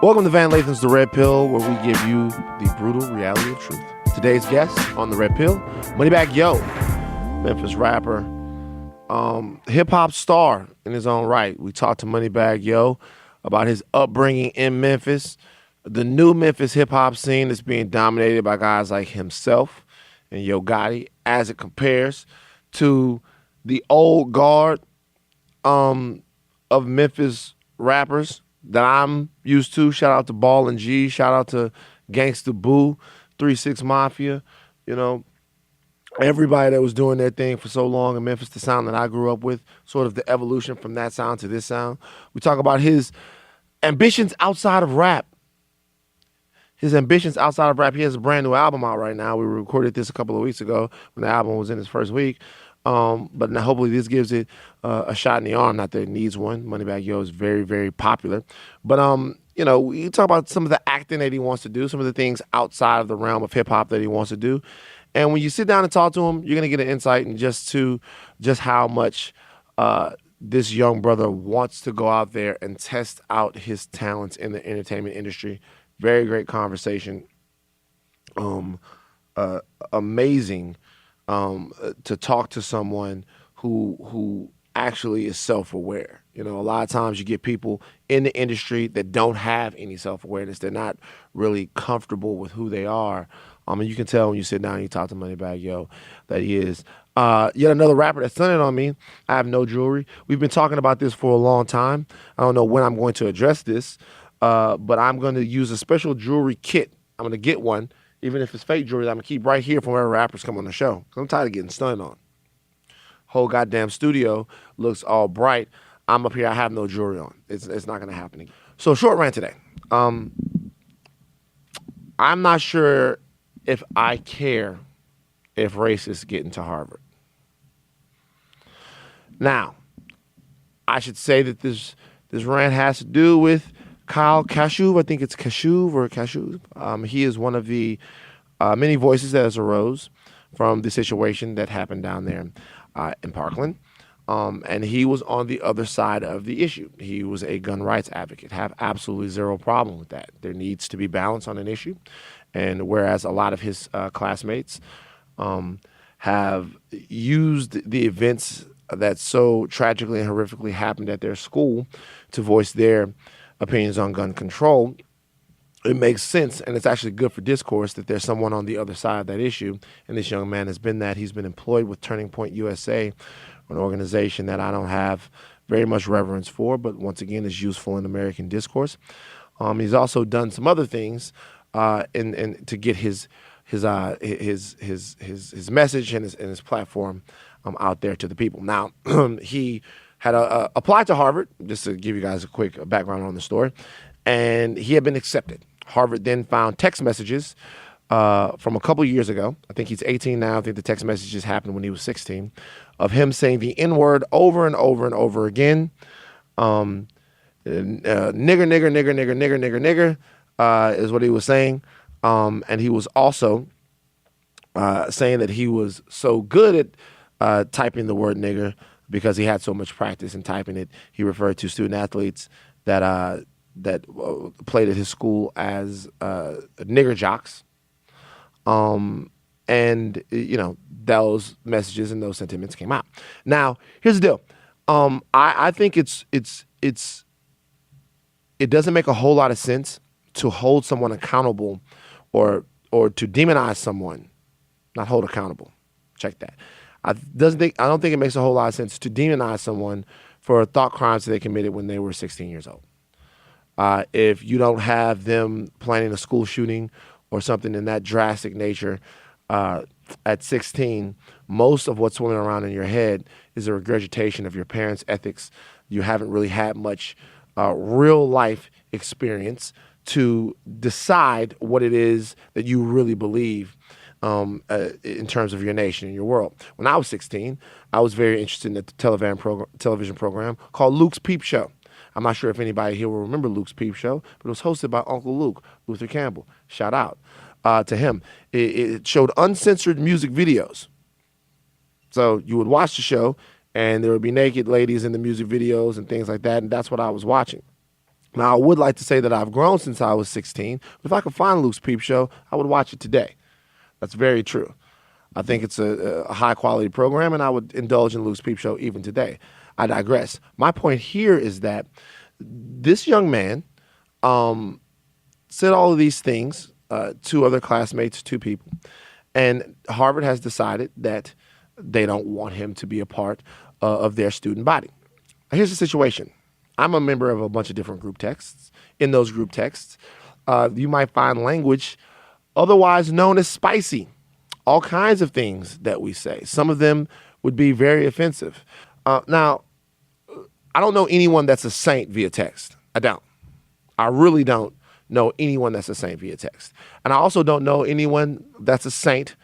Welcome to Van Lathan's The Red Pill, where we give you the brutal reality of truth. Today's guest on The Red Pill, Moneybagg Yo, Memphis rapper, hip-hop star in his own right. We talked to Moneybagg Yo about his upbringing in Memphis, the new Memphis hip-hop scene that's being dominated by guys like himself and Yo Gotti, as it compares to the old guard of Memphis rappers that I'm used to. Shout out to Ball and G. Shout out to Gangsta Boo, 3-6 Mafia. You know, everybody that was doing their thing for so long in Memphis, the sound that I grew up with, sort of the evolution from that sound to this sound. We talk about his ambitions outside of rap. He has a brand new album out right now. We recorded this a couple of weeks ago when the album was in its first week. But now hopefully this gives it a shot in the arm. Not that it needs one. Moneybagg Yo is very, very popular. But, you know, we talk about some of the acting that he wants to do, some of the things outside of the realm of hip-hop that he wants to do. And when you sit down and talk to him, you're going to get an insight into just how much this young brother wants to go out there and test out his talents in the entertainment industry. Very great conversation. Amazing. To talk to someone who actually is self-aware. You know, a lot of times you get people in the industry that don't have any self-awareness. They're not really comfortable with who they are. And you can tell when you sit down and you talk to Moneybagg Yo that he is. Yet another rapper that's done it on me. I have no jewelry. We've been talking about this for a long time. I don't know when I'm going to address this, but I'm going to use a special jewelry kit. I'm going to get one. Even if it's fake jewelry, I'm going to keep right here from wherever rappers come on the show. Because I'm tired of getting stunned on. Whole goddamn studio looks all bright. I'm up here, I have no jewelry on. It's not going to happen again. So short rant today. I'm not sure if I care if racists get into Harvard. Now, I should say that this rant has to do with Kyle Kashuv. I think it's Kashuv or Kashuv. He is one of the many voices that has arose from the situation that happened down there in Parkland. And he was on the other side of the issue. He was a gun rights advocate. Have absolutely zero problem with that. There needs to be balance on an issue. And whereas a lot of his classmates have used the events that so tragically and horrifically happened at their school to voice their opinions on gun control, it makes sense, and it's actually good for discourse that there's someone on the other side of that issue, and this young man has been that. He's been employed with Turning Point USA, an organization that I don't have very much reverence for, but once again is useful in American discourse. He's also done some other things to get his message and his platform out there to the people. Now, he had applied to Harvard, just to give you guys a quick background on the story, and he had been accepted. Harvard then found text messages from a couple years ago. I think he's 18 now. I think the text messages happened when he was 16, of him saying the N-word over and over and over again. Nigger, nigger, nigger, nigger, nigger, nigger, nigger is what he was saying. And he was also saying that he was so good at typing the word nigger because he had so much practice in typing it. He referred to student athletes that played at his school as nigger jocks. And, you know, those messages and those sentiments came out. Now, here's the deal. I think it doesn't make a whole lot of sense to hold someone accountable or to demonize someone, not hold accountable. Check that. I don't think it makes a whole lot of sense to demonize someone for thought crimes that they committed when they were 16 years old. If you don't have them planning a school shooting or something in that drastic nature at 16, most of what's swimming around in your head is a regurgitation of your parents' ethics. You haven't really had much real life experience to decide what it is that you really believe in terms of your nation and your world. When I was 16, I was very interested in the television program called Luke's Peep Show. I'm not sure if anybody here will remember Luke's Peep Show, but it was hosted by Uncle Luke, Luther Campbell. Shout out to him. It showed uncensored music videos. So you would watch the show, and there would be naked ladies in the music videos and things like that, and that's what I was watching. Now, I would like to say that I've grown since I was 16. If I could find Luke's Peep Show, I would watch it today. That's very true. I think it's a high quality program, and I would indulge in Luke's Peep Show even today. I digress. My point here is that this young man said all of these things to other classmates, to people, and Harvard has decided that they don't want him to be a part of their student body. Here's the situation. I'm a member of a bunch of different group texts. In those group texts, you might find language otherwise known as spicy. All kinds of things that we say. Some of them would be very offensive. Now, I don't know anyone that's a saint via text. I don't. I really don't know anyone that's a saint via text. And I also don't know anyone that's a saint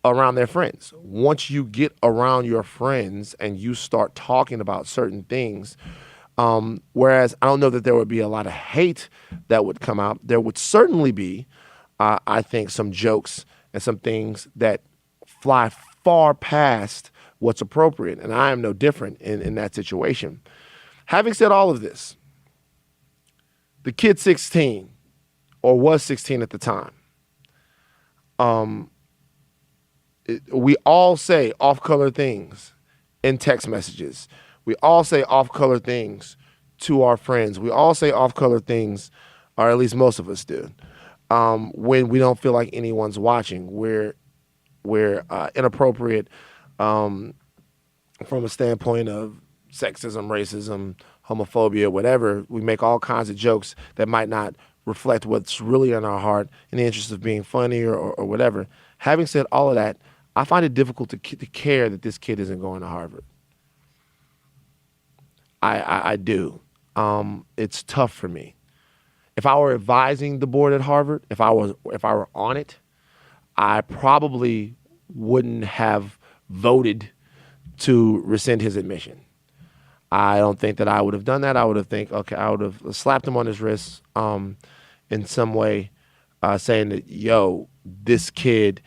around their friends. Once you get around your friends and you start talking about certain things, whereas I don't know that there would be a lot of hate that would come out, there would certainly be, I think, some jokes and some things that fly far past what's appropriate. And I am no different in that situation. Having said all of this, the kid 16, or was 16 at the time, we all say off-color things in text messages. We all say off-color things to our friends. We all say off-color things, or at least most of us do, when we don't feel like anyone's watching. We're inappropriate from a standpoint of sexism, racism, homophobia, whatever. We make all kinds of jokes that might not reflect what's really in our heart in the interest of being funny or whatever. Having said all of that, I find it difficult to care that this kid isn't going to Harvard. I do. It's tough for me. If I were advising the board at Harvard, if I were on it, I probably wouldn't have voted to rescind his admission. I don't think that I would have done that. I would have slapped him on his wrist in some way, saying that, yo, this kid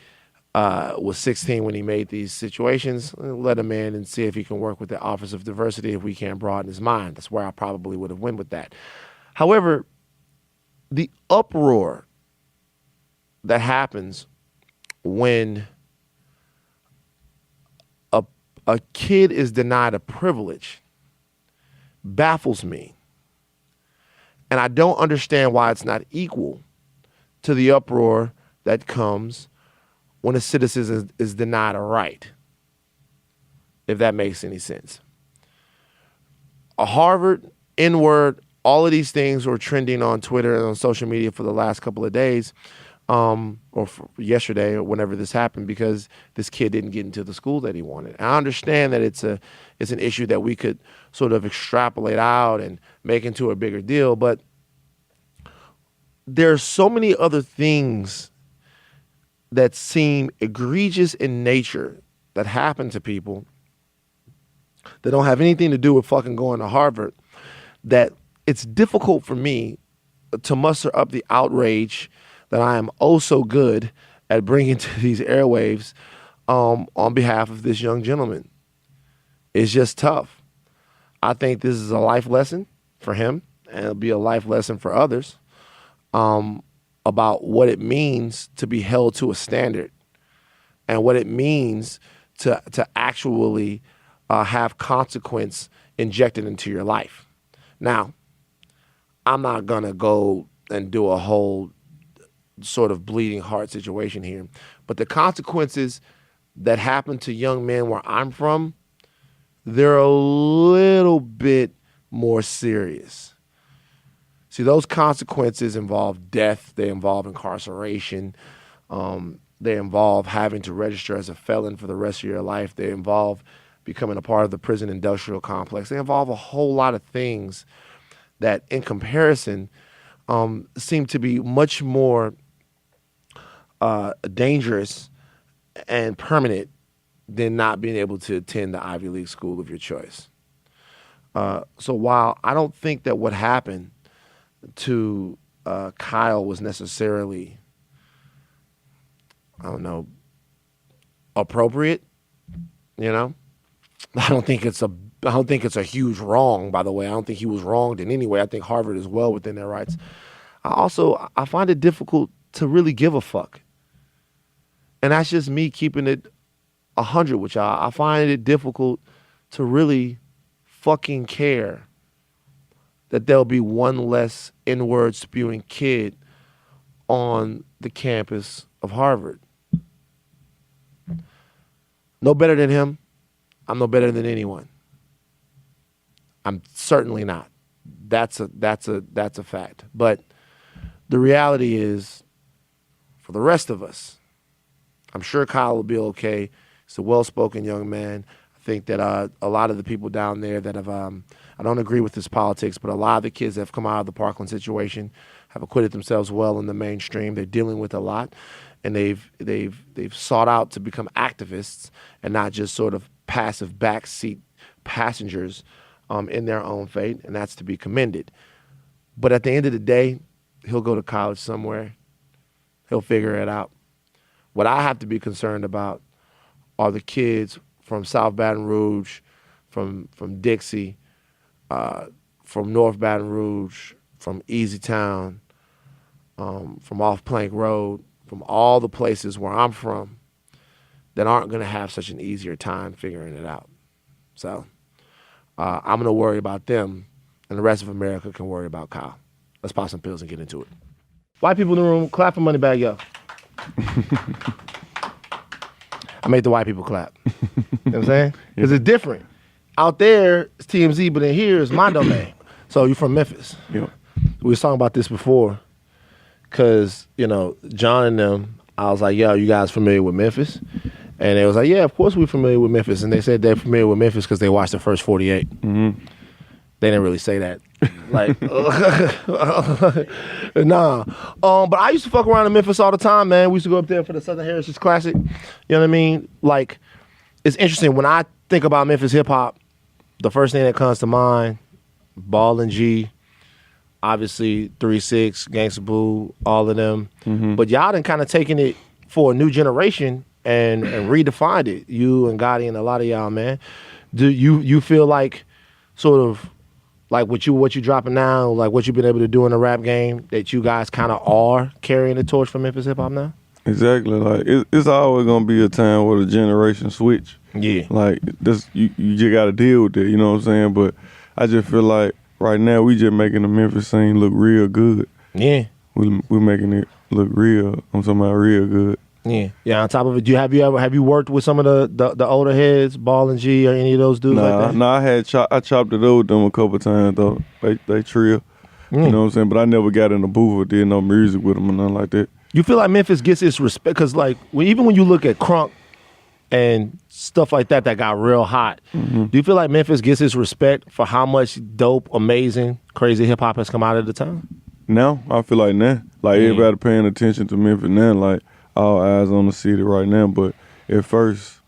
was 16 when he made these situations. Let him in and see if he can work with the Office of Diversity if we can broaden his mind. That's where I probably would have went with that. However, the uproar that happens when a kid is denied a privilege baffles me. And I don't understand why it's not equal to the uproar that comes when a citizen is denied a right, if that makes any sense. A Harvard, N-word, all of these things were trending on Twitter and on social media for the last couple of days, or yesterday or whenever this happened, because this kid didn't get into the school that he wanted. And I understand that it's an issue that we could sort of extrapolate out and make into a bigger deal, but there are so many other things that seem egregious in nature that happen to people that don't have anything to do with fucking going to Harvard, that it's difficult for me to muster up the outrage that I am oh so good at bringing to these airwaves on behalf of this young gentleman. It's just tough. I think this is a life lesson for him, and it'll be a life lesson for others, about what it means to be held to a standard and what it means to actually have consequence injected into your life. Now, I'm not going to go and do a whole sort of bleeding heart situation here, but the consequences that happen to young men where I'm from, they're a little bit more serious. See, those consequences involve death. They involve incarceration. They involve having to register as a felon for the rest of your life. They involve becoming a part of the prison industrial complex. They involve a whole lot of things that, in comparison, seem to be much more dangerous and permanent than not being able to attend the Ivy League school of your choice. So while I don't think that what happened to Kyle was necessarily, I don't know, appropriate, I don't think it's a don't think it's a huge wrong, by the way. I don't think he was wronged in any way. I think Harvard is well within their rights. I find it difficult to really give a fuck. And that's just me keeping it 100 with y'all. I find it difficult to really fucking care that there'll be one less N-word spewing kid on the campus of Harvard. No better than him. I'm no better than anyone. I'm certainly not. That's a fact. But the reality is, for the rest of us, I'm sure Kyle will be okay. He's a well-spoken young man. I think that a lot of the people down there that have, I don't agree with his politics, but a lot of the kids that have come out of the Parkland situation have acquitted themselves well in the mainstream. They're dealing with a lot, and they've sought out to become activists and not just sort of passive backseat passengers in their own fate, and that's to be commended. But at the end of the day, he'll go to college somewhere. He'll figure it out. What I have to be concerned about are the kids from South Baton Rouge, from Dixie, from North Baton Rouge, from Easy Town, from off Plank Road, from all the places where I'm from that aren't going to have such an easier time figuring it out. So I'm going to worry about them, and the rest of America can worry about Kyle. Let's pop some pills and get into it. White people in the room, clap for Moneybagg Yo. I made the white people clap. You know what I'm saying? Because it's different. Out there, it's TMZ, but in here, it's my domain. So you're from Memphis. Yeah. We was talking about this before because, John and them, I was like, yo, you guys familiar with Memphis? And they was like, yeah, of course we're familiar with Memphis. And they said they're familiar with Memphis because they watched the first 48. Mm-hmm. They didn't really say that. Like, nah. But I used to fuck around in Memphis all the time, man. We used to go up there for the Southern Heritage Classic. You know what I mean? Like, it's interesting. When I think about Memphis hip-hop, the first thing that comes to mind, Ball and G, obviously 3-6, Gangsta Boo, all of them. Mm-hmm. But y'all done kind of taken it for a new generation and redefined it. You and Gotti and a lot of y'all, man. Do you feel like sort of like what you dropping now, like what you've been able to do in the rap game, that you guys kind of are carrying the torch for Memphis hip hop now? Exactly. Like it's always gonna be a time where the generation switch. Yeah. Like this, you just gotta deal with it. You know what I'm saying? But I just feel like right now we just making the Memphis scene look real good. Yeah. We're making it look real. I'm talking about real good. Yeah. Yeah. On top of it, have you worked with some of the older heads, Ball and G, or any of those dudes like that? Nah, I chopped it over with them a couple times though. They trill. You know what I'm saying? But I never got in the booth or did no music with them or nothing like that. You feel like Memphis gets its respect because, like, even when you look at Crunk and stuff like that got real hot, do you feel like Memphis gets its respect for how much dope, amazing, crazy hip hop has come out of the town? Now I feel like everybody paying attention to Memphis now, like. All eyes on the city right now, but at first,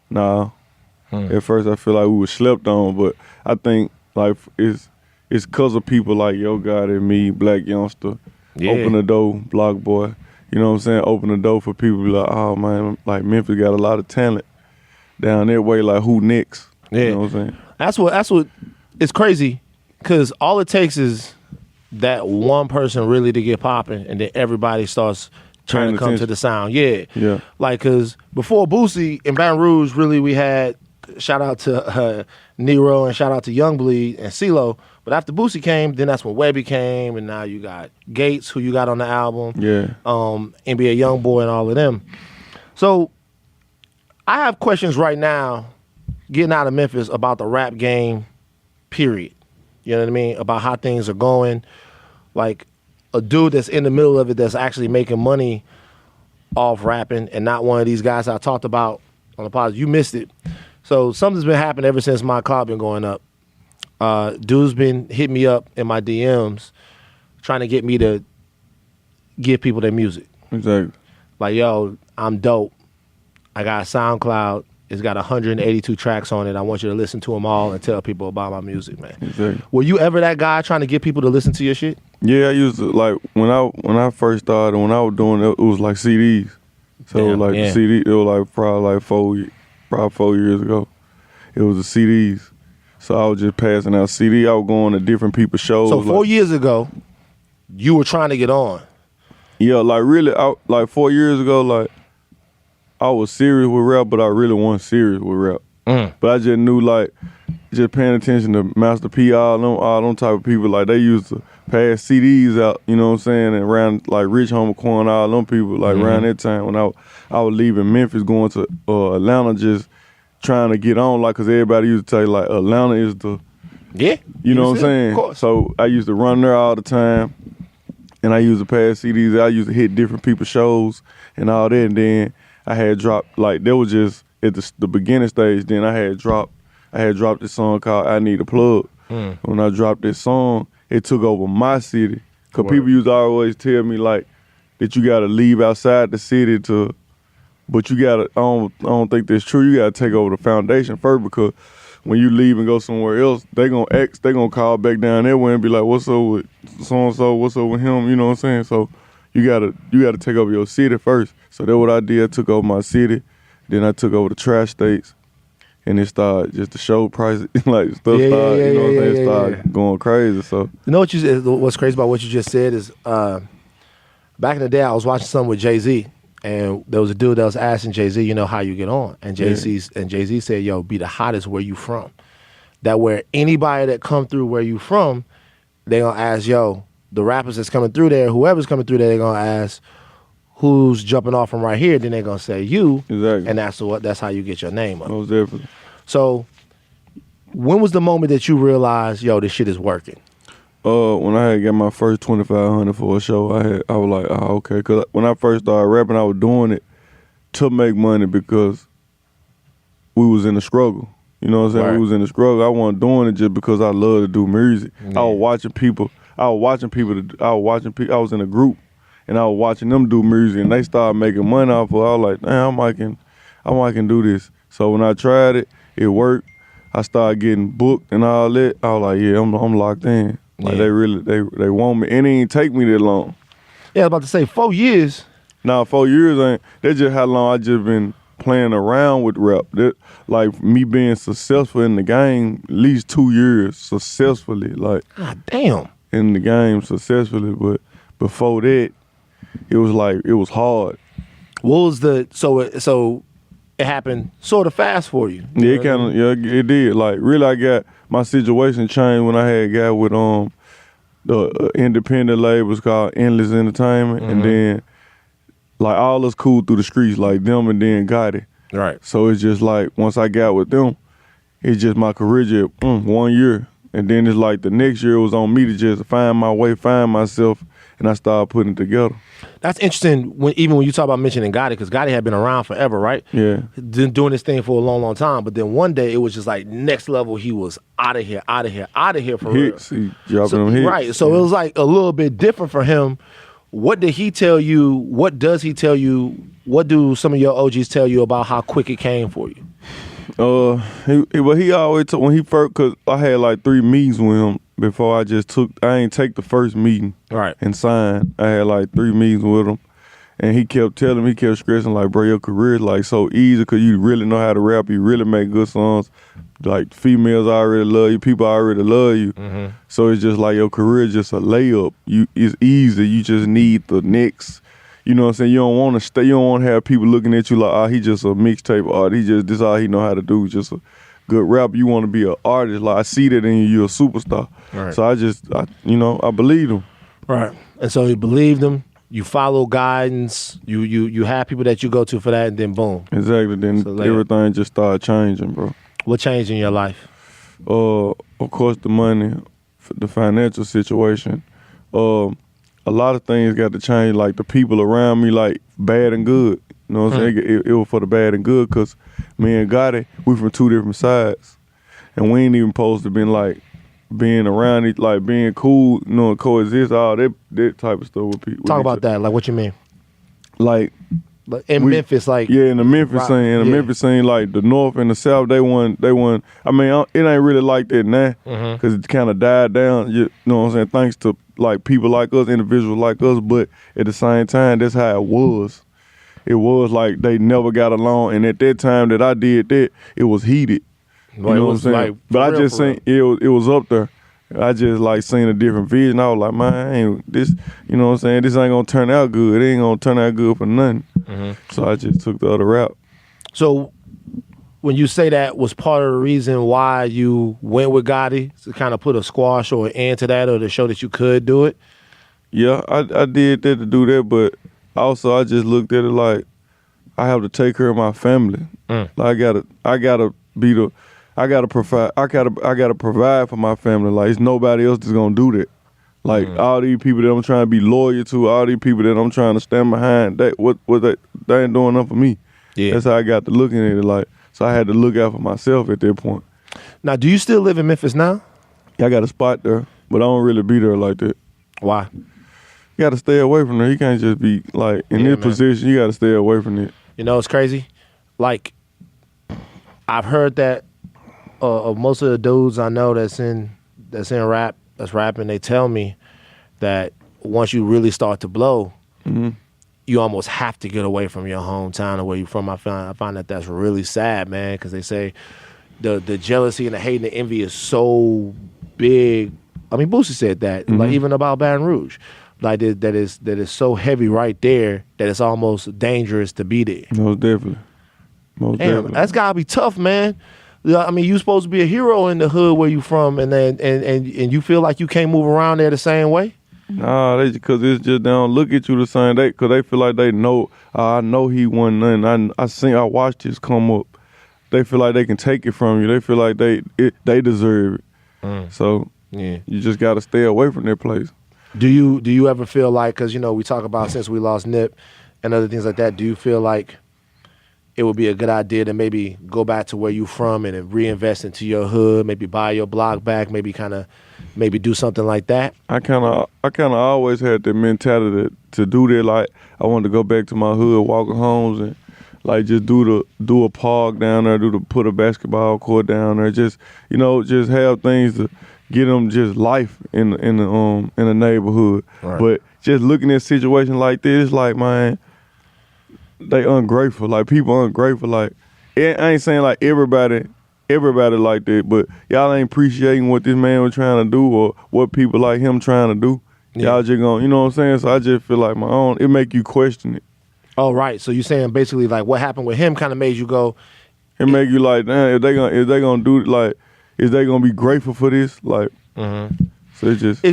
At first, I feel like we were slept on, but I think like it's because of people like Yo God and me, Black Youngster, open the door, Block Boy. You know what I'm saying? Open the door for people like, oh man, like Memphis got a lot of talent down that way. Like who next? Yeah, you know what I'm saying? That's what. It's crazy because all it takes is that one person really to get popping, and then everybody starts trying to come to the sound. Yeah. Like, because before Boosie in Baton Rouge, really we had, shout out to Nero and shout out to Youngbleed and CeeLo. But after Boosie came, then that's when Webby came, and now you got Gates, who you got on the album. Yeah. NBA Youngboy and all of them. So I have questions right now getting out of Memphis about the rap game, period. You know what I mean? About how things are going. Like, a dude that's in the middle of it that's actually making money off rapping and not one of these guys I talked about on the podcast. You missed it. So something's been happening ever since my clout been going up. Dude's been hitting me up in my DMs trying to get me to give people their music. Exactly. Like, yo, I'm dope. I got SoundCloud. It's got 182 tracks on it. I want you to listen to them all and tell people about my music, man. Exactly. Were you ever that guy trying to get people to listen to your shit? Yeah, I used to, like, when I first started, when I was doing it, it was like CDs. So, CD, it was like probably 4 years ago. It was the CDs. So I was just passing out CD. I was going to different people's shows. So 4 years ago, you were trying to get on. Yeah, like really, like 4 years ago, like I was serious with rap, but I really wasn't serious with rap. But I just knew, like, just paying attention to Master P, all them type of people, like they used to pass CDs out, you know what I'm saying, and around like Rich Homie, all them people, like around that time when I was leaving Memphis, going to Atlanta, just trying to get on, like, cause everybody used to tell you, like, Atlanta is the, you know what I'm saying? Of course. So I used to run there all the time, and I used to pass CDs. I used to hit different people's shows and all that, and then I had dropped, like, there was just at the beginning stage. Then I had dropped this song called "I Need a Plug." When I dropped this song, it took over my city. Cause people used to always tell me, like, that you gotta leave outside the city but you gotta. I don't think that's true. You gotta take over the foundation first, because when you leave and go somewhere else, they gonna call back down there and be like, "What's up with so and so? What's up with him?" You know what I'm saying? So you gotta take over your city first. So that's what I did. I took over my city. Then I took over the trash states, and it started just the show prices, like stuff started, you know what I'm saying, it started going crazy. So you know what you said? What's crazy about what you just said is, back in the day, I was watching something with Jay-Z, and there was a dude that was asking Jay-Z, you know, how you get on, and Jay-Z said, "Yo, be the hottest where you from. That where anybody that come through where you from, they gonna ask, yo, the rappers that's coming through there, whoever's coming through there, they gonna ask." Who's jumping off from right here, then they're gonna say you. Exactly. And that's how you get your name up. Most definitely. So when was the moment that you realized, yo, this shit is working? When I had got my first 2,500 for a show, I was like, oh, okay. Cause when I first started rapping, I was doing it to make money because we was in the struggle. You know what I'm saying? Right. We was in the struggle. I wasn't doing it just because I love to do music. Yeah. I was watching people. I was in a group. And I was watching them do music, and they started making money off of it. I was like, damn, I can do this. So when I tried it, it worked. I started getting booked and all that. I was like, yeah, I'm locked in. Like they want me, and it ain't take me that long. Yeah, I was about to say 4 years. Nah, 4 years ain't. That's just how long I just been playing around with rap. That, like me being successful in the game, at least 2 years successfully. Like, God damn. In the game successfully, but before that, it was hard. What was so it happened sort of fast for you? Yeah, it did. Like, really, I got my situation changed when I had got with the independent labels called Endless Entertainment, and then like all us cool through the streets, like them, and then got it. Right. So it's just like once I got with them, it's just my career just 1 year, and then it's like the next year it was on me to just find my way, find myself. And I started putting it together. That's interesting. Even when you talk about mentioning Gotti, because Gotti had been around forever, right? Yeah. Been doing this thing for a long, long time. But then one day it was just like next level. He was out of here for hits. real. He dropping them hits. Right. So it was like a little bit different for him. What did he tell you? What does he tell you? What do some of your OGs tell you about how quick it came for you? He always took when he first, cause I had like 3 meetings with him before I ain't take the first meeting and sign. I had like 3 meetings with him, and he kept stressing like, bro, your career is like so easy because you really know how to rap, you really make good songs, like females already love you, people already love you. So it's just like your career is just a layup. It's easy. You just need the next. You know what I'm saying? You don't want to stay. You don't want to have people looking at you like, oh, he just a mixtape artist. This all he know how to do. Just a good rapper. You want to be an artist. Like, I see that in you. You're a superstar. Right. So I believed him. Right. And so you believed him. You follow guidance. You have people that you go to for that, and then boom. Exactly. Then everything just started changing, bro. What changed in your life? Of course, the money, the financial situation. A lot of things got to change, like the people around me, like bad and good. You know what I'm saying? It was for the bad and good, because me and Gotti, we from 2 different sides. And we ain't even supposed to been like being around it, like being cool, you know, coexist, all that type of stuff with people. Talk about that. Like, what you mean? Like in Memphis, like, yeah, in the Memphis scene, Memphis scene, like the North and the South, they won. I mean, it ain't really like that now, because it kind of died down. You know what I'm saying? Thanks to like people like us, individuals like us, but at the same time, that's how it was. It was like they never got along, and at that time that I did that, it was heated. You know what I'm saying? like, but I real, just seen it was up there. I just like seen a different vision. I was like, man, I ain't this. You know what I'm saying? This ain't gonna turn out good. It ain't gonna turn out good for nothing. So I just took the other route. So when you say that was part of the reason why you went with Gotti, to kind of put a squash or an end to that, or to show that you could do it? Yeah, I did that to do that, but also I just looked at it like I have to take care of my family. Like I gotta provide for my family. Like it's nobody else that's gonna do that. Like all these people that I'm trying to be loyal to, all these people that I'm trying to stand behind, they ain't doing enough for me. Yeah. That's how I got to looking at it. Like, so I had to look out for myself at that point. Now, do you still live in Memphis now? I got a spot there, but I don't really be there like that. Why? You got to stay away from there. You can't just be like in this position. You got to stay away from it. You know, it's crazy. Like, I've heard that of most of the dudes I know that's in rapping. They tell me that once you really start to blow, you almost have to get away from your hometown or where you're from. I find that that's really sad, man, because they say the jealousy and the hate and the envy is so big. I mean, Boosie said that, like even about Baton Rouge, like that is so heavy right there that it's almost dangerous to be there. Most definitely. Damn, that's gotta be tough, man. I mean, you supposed to be a hero in the hood where you from, and you feel like you can't move around there the same way. Nah, because it's just they don't look at you the same. Because they feel like they know. I know he won nothing. I watched this come up. They feel like they can take it from you. They feel like they deserve it. So yeah, you just got to stay away from that place. Do you ever feel like, because we talk about since we lost Nip and other things like that, do you feel like it would be a good idea to maybe go back to where you from and reinvest into your hood, maybe buy your block back, maybe do something like that? I kind of always had the mentality to do that. Like I wanted to go back to my hood, walking homes, and like just do a park down there, put a basketball court down there, just have things to get them just life in the neighborhood. Right. But just looking at situations like this, like man, they ungrateful. Like people ungrateful. Like I ain't saying like everybody like that, but y'all ain't appreciating what this man was trying to do or what people like him trying to do. Yeah. Y'all just gonna, you know what I'm saying? So I just feel like it make you question it. Oh, right. So you're saying basically like what happened with him kind of made you go. It make you like, damn, if they gonna do it, like, is they gonna be grateful for this? Like, so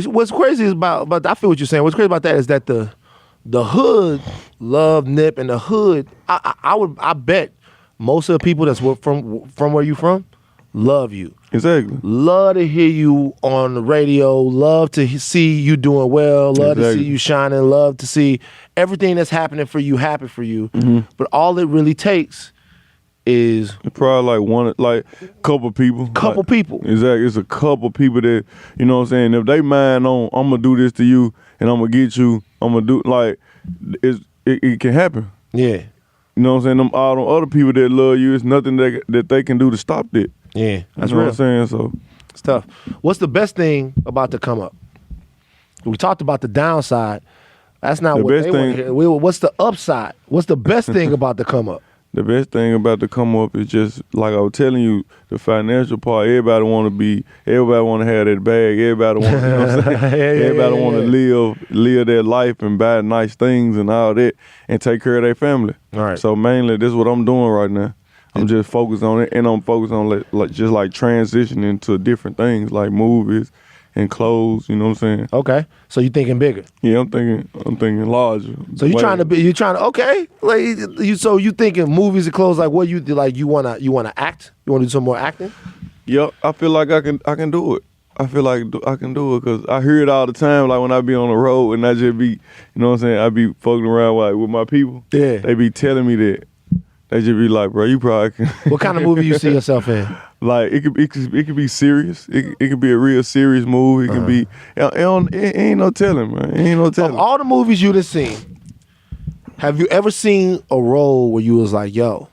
what's crazy is but I feel what you're saying. What's crazy about that is that the hood love Nip, and the hood, I bet most of the people that's from where you from love you. Exactly. Love to hear you on the radio. Love to see you doing well. Love to see you shining. Love to see everything that's happening for you happen for you. But all it really takes is probably like couple people. People. Exactly. It's a couple people that, you know what I'm saying, if they mind on, I'm gonna do this to you and I'm gonna get you, I'm gonna do, like, it can happen. Yeah. You know what I'm saying? All them other people that love you, it's nothing that they can do to stop that. Yeah, that's real. What I'm saying? So it's tough. What's the best thing about the come up? We talked about the downside. That's not what they want to hear. What's the upside? What's the best thing about the come up? The best thing about the come up is just, like I was telling you, the financial part. Everybody want to have that bag. Everybody want, you know what I'm saying? Everybody want to live their life and buy nice things and all that and take care of their family. All right. So mainly, this is what I'm doing right now. I'm just focused on it, and I'm focused on like transitioning to different things like movies and clothes. You know what I'm saying? Okay. So you thinking bigger? Yeah, I'm thinking larger. So you okay? Like so you thinking movies and clothes? Like what you like? You wanna act? You wanna do some more acting? Yeah, I feel like I can do it. I feel like I can do it because I hear it all the time. Like when I be on the road and I just be, you know what I'm saying? I be fucking around with my people. Yeah. They be telling me that. They just be like, bro, you probably can. What kind of movie you see yourself in? Like it could be serious. It could be a real serious movie. It could be. It ain't no telling, man. It ain't no telling. Of all the movies you done seen, have you ever seen a role where you was like, yo,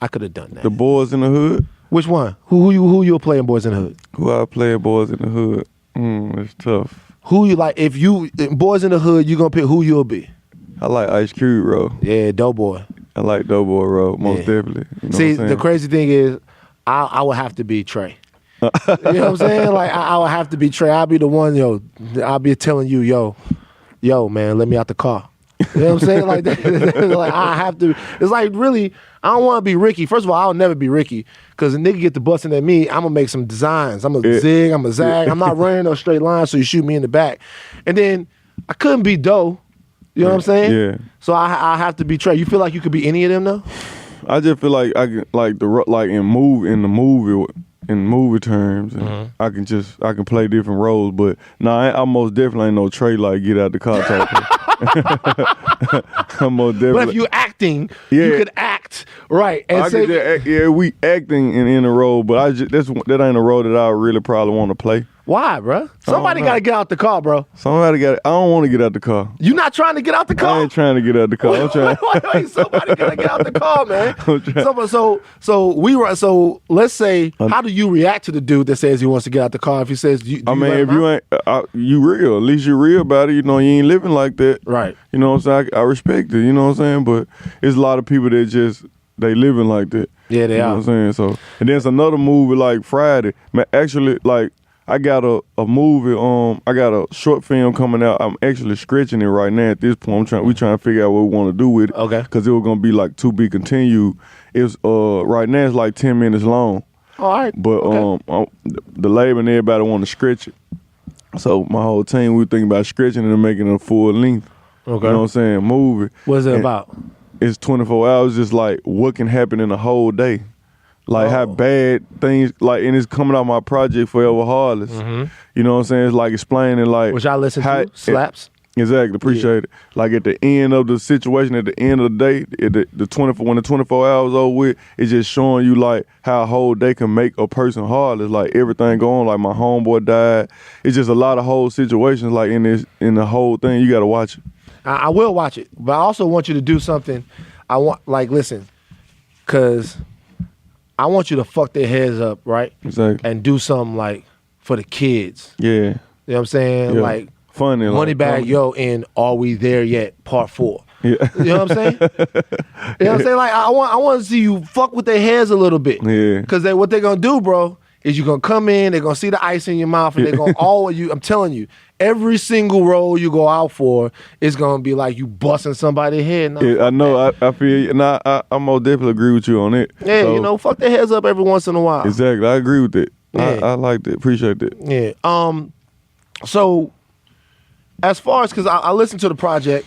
I could have done that? The Boys in the Hood. Which one? Who you were playing Boys in the Hood? Who I play Boys in the Hood? It's tough. Who you like? If you Boys in the Hood, you gonna pick who you'll be? I like Ice Cube, bro. Yeah, Doughboy. I like Doughboy, bro. Most definitely. You know See, the crazy thing is, I would have to be Trey. You know what I'm saying? Like I would have to be Trey. I'll be the one, I'll be telling you, yo, man, let me out the car. You know what I'm saying? Like, like I have to. It's like really, I don't want to be Ricky. First of all, I'll never be Ricky because a nigga get to busting at me. I'm gonna make some designs. I'm gonna zig. I'm gonna zag. I'm not running no straight line, so you shoot me in the back. And then I couldn't be Doe. You know what I'm saying? Yeah. So I have to be Trey. You feel like you could be any of them though? I just feel like I can in movie terms, and I can play different roles. But I most definitely ain't no Trey like get out the car talking. I'm most definitely. But if you acting, you could act right. And we acting in a role, but that ain't a role that I really probably want to play. Why, bro? Somebody got to get out the car, bro. I don't want to get out the car. You not trying to get out the car? I ain't trying to get out the car. I'm trying. Wait, somebody got to get out the car, man. So let's say, how do you react to the dude that says he wants to get out the car? If he says, if you ain't, you real. At least you real about it. You know, you ain't living like that. Right. You know what I'm saying? I respect it. You know what I'm saying? But it's a lot of people that just they living like that. Yeah, they are. You know what I'm saying? So, and then it's another movie like Friday. Man, actually, like. I got a movie. I got a short film coming out. I'm actually stretching it right now. At this point, we trying to figure out what we want to do with it. Okay. Because it was gonna be like to be continued. It's right now it's like 10 minutes long. All right. But the label and everybody want to stretch it. So my whole team, we were thinking about stretching it and making it a full length. Okay. You know what I'm saying? Movie. What's it about? It's 24 hours. Just like what can happen in a whole day. Like how bad things, like, and it's coming out my project Forever Heartless. You know what I'm saying? It's like explaining like. Which I listen to, slaps. Exactly, appreciate it. Like at the end of the situation, at the end of the day, when the 24 hours over with, it's just showing you like how a whole day can make a person heartless. Like everything going, like my homeboy died. It's just a lot of whole situations like in the whole thing. You got to watch it. I will watch it, but I also want you to do something. Listen, because I want you to fuck their heads up, right? Exactly. And do something like for the kids. Yeah. You know what I'm saying? Yeah. Like funny. Moneybagg Yo in Are We There Yet? Part 4. Yeah. You know what I'm saying? You know what I'm saying? Like I want to see you fuck with their heads a little bit. Yeah. Because what they're gonna do, bro, is you're gonna come in, they're gonna see the ice in your mouth, and they're gonna I'm telling you, every single role you go out for is gonna be like you busting somebody's head. Yeah, I know. I feel you. And I most definitely agree with you on it. Yeah, so, fuck their heads up every once in a while. Exactly. I agree with it. Yeah. I like that. Appreciate that. Yeah. So as far as, because I listened to the project,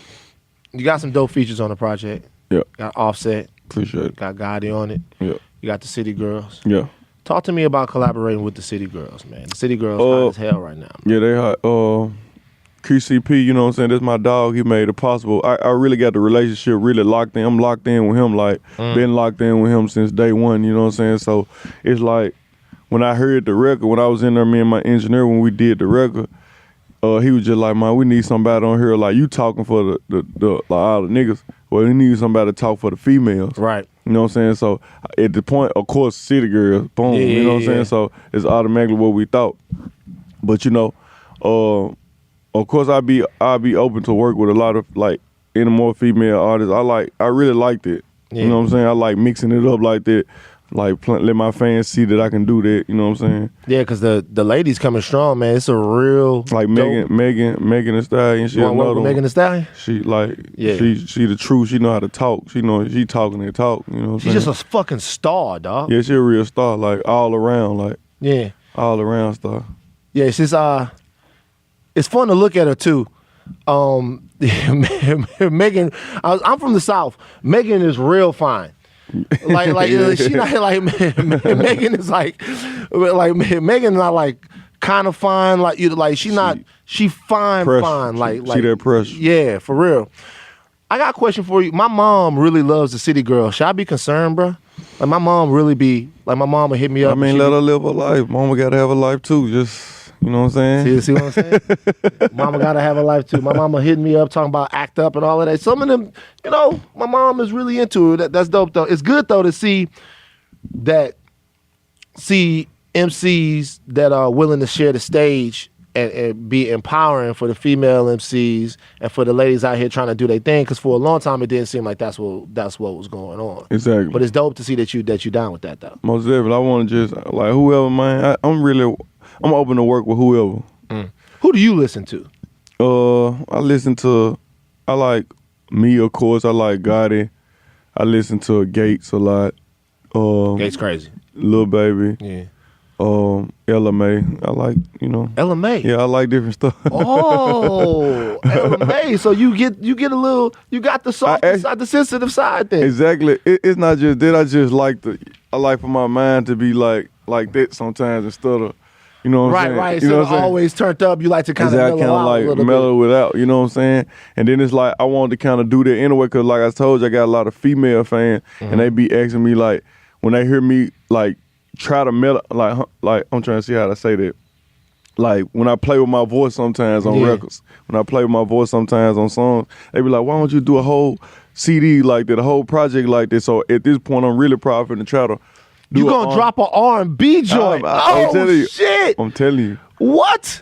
you got some dope features on the project. Yeah. Got Offset. Appreciate it. Got Gotti on it. Yeah. You got the City Girls. Yeah. Talk to me about collaborating with the City Girls, man. The City Girls hot as hell right now. Man. Yeah, they hot. QCP, you know what I'm saying? That's my dog. He made it possible. I really got the relationship really locked in. I'm locked in with him, like, been locked in with him since day one, you know what I'm saying? So it's like, when I heard the record, when I was in there, me and my engineer, when we did the record, he was just like, man, we need somebody on here, like, you talking for the like, all the niggas. Well, we need somebody to talk for the females. Right. You know what I'm saying? So at the point, of course, City Girls, boom, you know what I'm saying? So it's automatically what we thought. But, you know, of course, I'd be open to work with a lot of like any more female artists. I really liked it. Yeah. You know what I'm saying? I like mixing it up like that. Like let my fans see that I can do that. You know what I'm saying? Yeah, because the ladies coming strong, man. It's a real like Megan Thee Stallion. She want to work with Megan Thee Stallion? She she the truth. She know how to talk. She talking that talk. You know what I'm saying? She's just a fucking star, dog. Yeah, she a real star. Like all around, like all around star. Yeah, she's it's fun to look at her too. Megan, I'm from the South. Megan is real fine. Like she not like Megan is like Megan not like kind of fine like you like she fine pressure. Fine like she that pressure. Yeah, for real. I got a question for you. My mom really loves the City Girl. Should I be concerned, bro? Like my mom really be like my mom would hit me up. I mean, let her live her life. Mama gotta have a life too. Just. You know what I'm saying? See what I'm saying? Mama gotta have a life too. My mama hitting me up talking about act up and all of that. Some of them, you know, my mom is really into it. That's dope though. It's good though to see MCs that are willing to share the stage and be empowering for the female MCs and for the ladies out here trying to do their thing. Because for a long time, it didn't seem like that's what was going on. Exactly. But it's dope to see that you down with that though. Most definitely. I want to just like whoever, man. I'm open to work with whoever. Who do you listen to? I like me, of course. I like Gotti. I listen to Gates a lot. Gates crazy. Lil Baby. Yeah. LMA. I like, LMA. Yeah, I like different stuff. Oh, LMA. So you got the soft side, the sensitive side then. Exactly. It's not just that. I like for my mind to be like that sometimes instead of, you know what I'm saying? Right. So always turned up. You like to kind of mellow out a little mellow bit. without, you know what I'm saying? And then it's like I wanted to kind of do that anyway because like I told you, I got a lot of female fans and they be asking me like when they hear me like try to mellow, like I'm trying to see how to say that. Like when I play with my voice sometimes on records, when I play with my voice sometimes on songs, they be like, why don't you do a whole CD like that, a whole project like this? So at this point, I'm really proud to try to do you gonna drop an R&B joint? I'm telling you, shit! I'm telling you. What?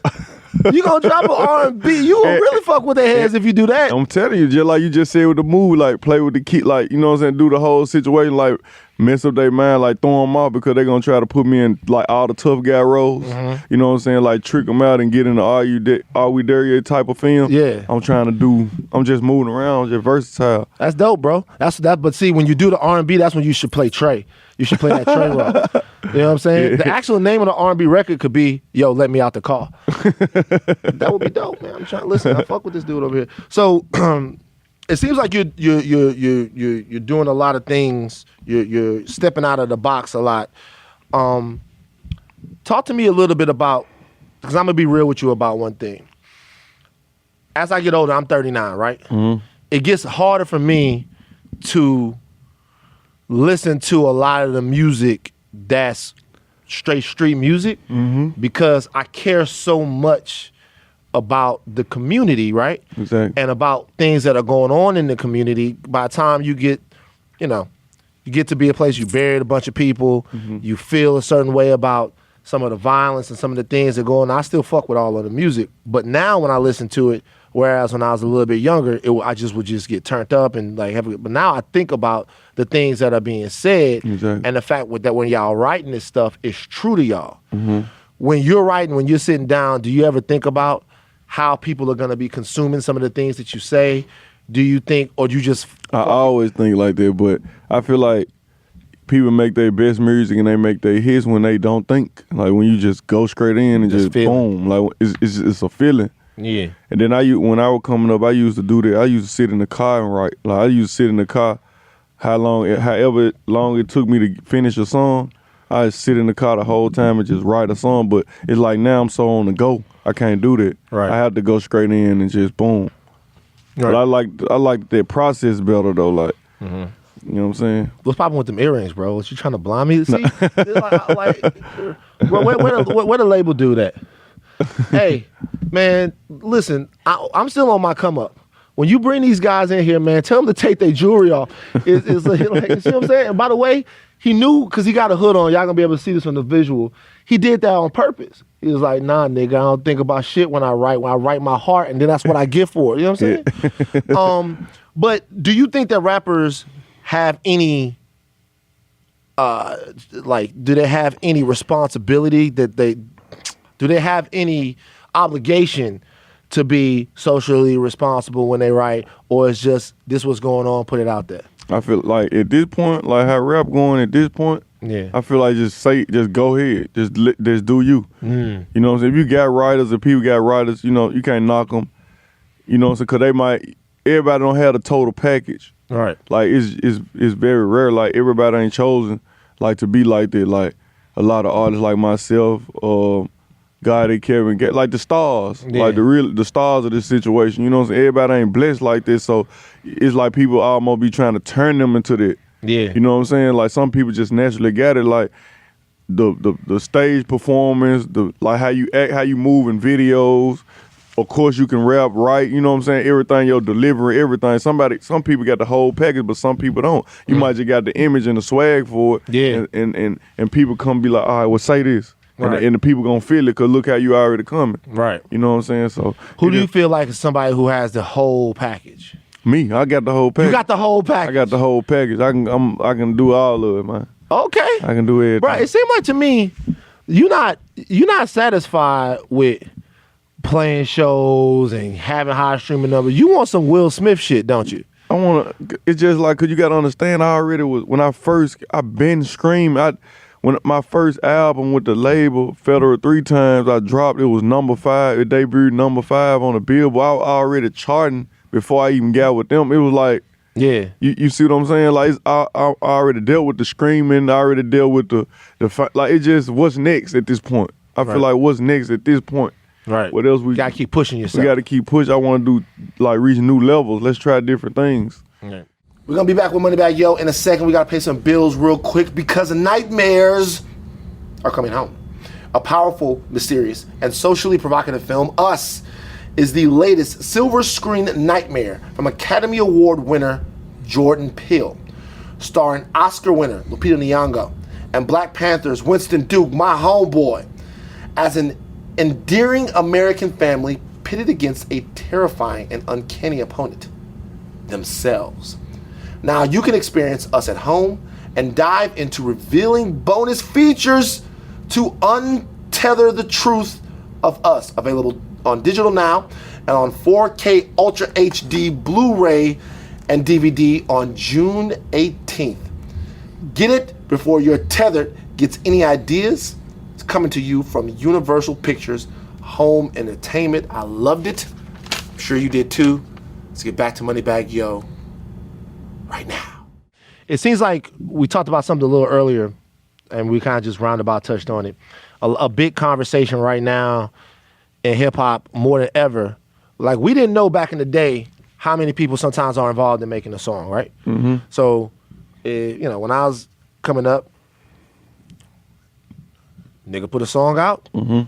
You gonna drop an R&B? You gonna really fuck with their heads if you do that? I'm telling you, just like you just said with the movie, like play with the kid, like you know what I'm saying, do the whole situation, like mess up their mind, like throw them off because they're gonna try to put me in like all the tough guy roles. You know what I'm saying, like trick them out and get in the Are We There Yet type of film. Yeah, I'm just moving around, just versatile. That's dope, bro. That's that. But see, when you do the R&B, that's when you should play Trey. You should play that Trey role. You know what I'm saying? Yeah. The actual name of the R&B record could be "Yo, Let Me Out the Car." That would be dope, man. I'm trying to listen. I fuck with this dude over here. So it seems like you're doing a lot of things. You're stepping out of the box a lot. Talk to me a little bit about, because I'm gonna be real with you about one thing. As I get older, I'm 39, right? Mm-hmm. It gets harder for me to listen to a lot of the music that's straight street music because I care so much about the community, right? Exactly. And about things that are going on in the community. By the time you get, you get to be a place, you buried a bunch of people, you feel a certain way about some of the violence and some of the things that go on. I still fuck with all of the music. But now when I listen to it, whereas when I was a little bit younger, I just would just get turned up and like but now I think about the things that are being said and the fact that when y'all writing this stuff, it's true to y'all. When you're writing, when you're sitting down, do you ever think about how people are going to be consuming some of the things that you say? Do you think, or do you just... I always think like that, but I feel like people make their best music and they make their hits when they don't think. Like when you just go straight in and just boom. Like it's a feeling. Yeah. And then when I was coming up, I used to do that. I used to sit in the car and write. Like I used to sit in the car, however long it took me to finish a song, I just sit in the car the whole time and just write a song. But it's like now I'm so on the go, I can't do that. Right. I have to go straight in and just boom. Right. But I like that process better though. Like, you know what I'm saying? What's popping with them earrings, bro? Was you trying to blind me? See, where the label do that? Hey, man, listen, I'm still on my come up. When you bring these guys in here, man, tell them to take their jewelry off. It's like, you see what I'm saying? And by the way, he knew, because he got a hood on, y'all gonna be able to see this on the visual. He did that on purpose. He was like, nah, nigga, I don't think about shit when I write my heart, and then that's what I get for it. You know what I'm saying? But do you think that rappers have any, do they have any responsibility do they have any obligation to be socially responsible when they write, or it's just this what's going on, put it out there? I feel like at this point, like how rap going at this point, I feel like just go ahead, just do you. You know what I'm saying? If you got writers, if people got writers, you can't knock them. You know what I'm saying? Because everybody don't have the total package. All right. Like it's very rare. Like everybody ain't chosen like to be like that. Like a lot of artists like myself, Gotti, Kevin, like the stars, like the stars of this situation. You know what I'm saying? Everybody ain't blessed like this, so it's like people almost be trying to turn them into that. Yeah. You know what I'm saying? Like some people just naturally got it. Like the stage performance, like how you act, how you move in videos. Of course, you can rap right. You know what I'm saying? Everything, your delivery, everything. Some people got the whole package, but some people don't. You might just got the image and the swag for it. Yeah. And people come be like, all right, well, say this. and the people gonna feel it because look how you already coming. Right. You know what I'm saying? So who do you feel like is somebody who has the whole package? Me, I got the whole package. You got the whole package. I got the whole package. I can do all of it, man. Okay. I can do everything. Right. It seemed like to me, you're not satisfied with playing shows and having high streaming numbers. You want some Will Smith shit, don't you? I want to. It's just like, cause you got to understand. I already was when I've been screaming. When my first album with the label, Federal 3 times, I dropped. It was number 5. It debuted number 5 on the Billboard. I was already charting before I even got with them. It was like, yeah, you see what I'm saying? Like I already dealt with the screaming. I already dealt with the like. It just what's next at this point. I feel like what's next at this point. Right. What else we gotta keep pushing yourself? We gotta keep pushing. I want to do like reach new levels. Let's try different things. Okay. We're gonna be back with Moneybagg Yo in a second. We gotta pay some bills real quick because nightmares are coming home. A powerful, mysterious, and socially provocative film, Us, is the latest silver screen nightmare from Academy Award winner Jordan Peele, starring Oscar winner Lupita Nyong'o and Black Panther's Winston Duke, my homeboy, as an endearing American family pitted against a terrifying and uncanny opponent, themselves. Now you can experience Us at home and dive into revealing bonus features to untether the truth of Us, available on digital now and on 4K Ultra HD Blu-ray and DVD on June 18th. Get it before your tethered gets any ideas. It's coming to you from Universal Pictures Home Entertainment. I loved it. I'm sure you did too. Let's get back to Moneybagg Yo right now. It seems like we talked about something a little earlier and we kind of just roundabout touched on it. A big conversation right now in hip hop more than ever. Like we didn't know back in the day how many people sometimes are involved in making a song, right? Mm-hmm. So, when I was coming up, nigga put a song out. Mm-hmm.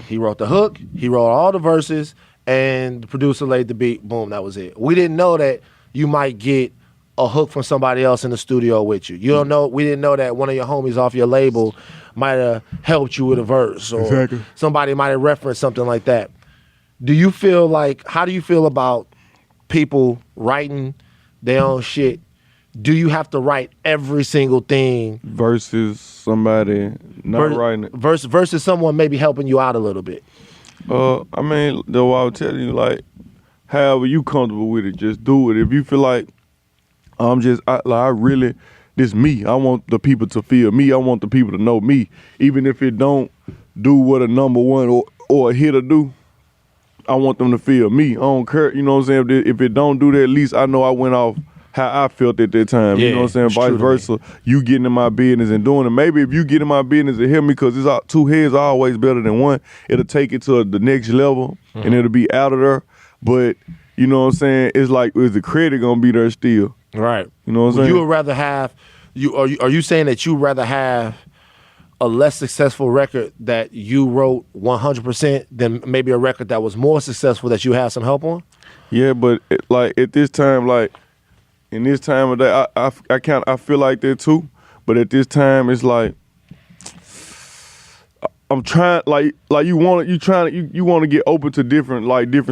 He wrote the hook. He wrote all the verses, and the producer laid the beat. Boom, that was it. We didn't know that you might get a hook from somebody else in the studio with you. You don't know. We didn't know that one of your homies off your label might have helped you with a verse, or somebody might have referenced something like that. Do you feel like? How do you feel about people writing their own shit? Do you have to write every single thing versus somebody not writing it? Versus someone maybe helping you out a little bit? I mean, though I would tell you, like, however you comfortable with it, just do it. If you feel like I really, this me. I want the people to feel me. I want the people to know me. Even if it don't do what a number one or a hitter do, I want them to feel me. I don't care, you know what I'm saying? If it don't do that, at least I know I went off how I felt at that time. Yeah, you know what I'm saying? Vice versa, you getting in my business and doing it. Maybe if you get in my business and hear me, because two heads are always better than one, it'll take it to the next level and it'll be out of there. But, you know what I'm saying? It's like, is the credit going to be there still? Right. You know what I'm saying? You would rather have, are you saying that you rather have a less successful record that you wrote 100% than maybe a record that was more successful that you had some help on? Yeah, but like at this time, like in this time of day, I feel like that too. But at this time, it's like I'm trying, like you want to get open to different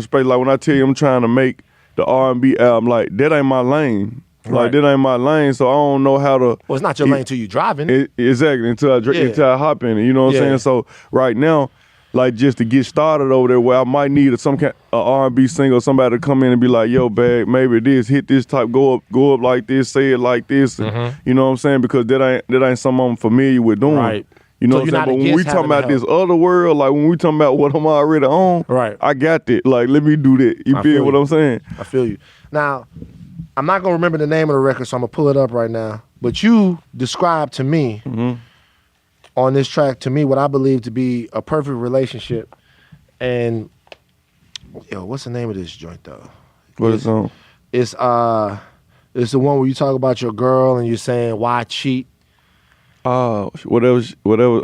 space. Like when I tell you I'm trying to make the R&B album, like that ain't my lane. Like that ain't my lane, so I don't know how to. Well, it's not your lane until you driving. Exactly, until I hop in it. You know what I'm saying? So right now, like just to get started over there, where I might need some kind of R&B singer, somebody to come in and be like, "Yo, bag, maybe this, hit this type, go up like this, say it like this." And, you know what I'm saying? Because that ain't something I'm familiar with doing. Right. You know what I'm saying? But when we talking about this other world, like when we talking about what I'm already on, right? I got that. Like, let me do that. You feel what I'm saying? I feel you. Now, I'm not gonna remember the name of the record, so I'm gonna pull it up right now. But you described to me on this track, to me, what I believe to be a perfect relationship. And what's the name of this joint though? What is it on? It's the one where you talk about your girl and you're saying why cheat. Whatever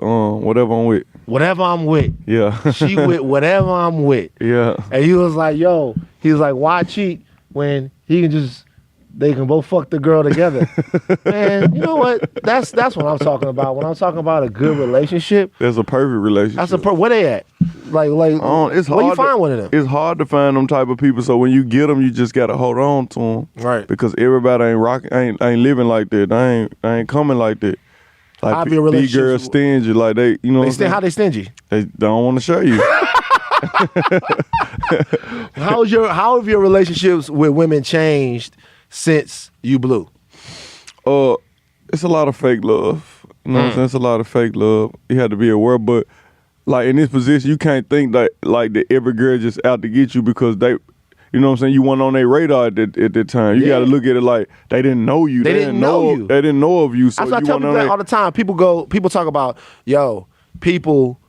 I'm with. Whatever I'm with. Yeah. She with whatever I'm with. Yeah. And he was like, why cheat when he can just they can both fuck the girl together. Man, you know what? That's what I'm talking about. When I'm talking about a good relationship, that's a perfect relationship. That's where they at? Like it's where hard you find one of them? It's hard to find them type of people. So when you get them, you just gotta hold on to them, right? Because everybody ain't living like that. I ain't coming like that. Like these girls stingy, like they, you know. How they stingy? They don't want to show you. How have your relationships with women changed since you blew? It's a lot of fake love. You know what I'm saying? It's a lot of fake love. You have to be aware, but like in this position, you can't think that every girl just out to get you because they, you know what I'm saying, you weren't on their radar at that time. You got to look at it like they didn't know you. They didn't know you. They didn't know of you. So I tell people that all the time. People talk about, people.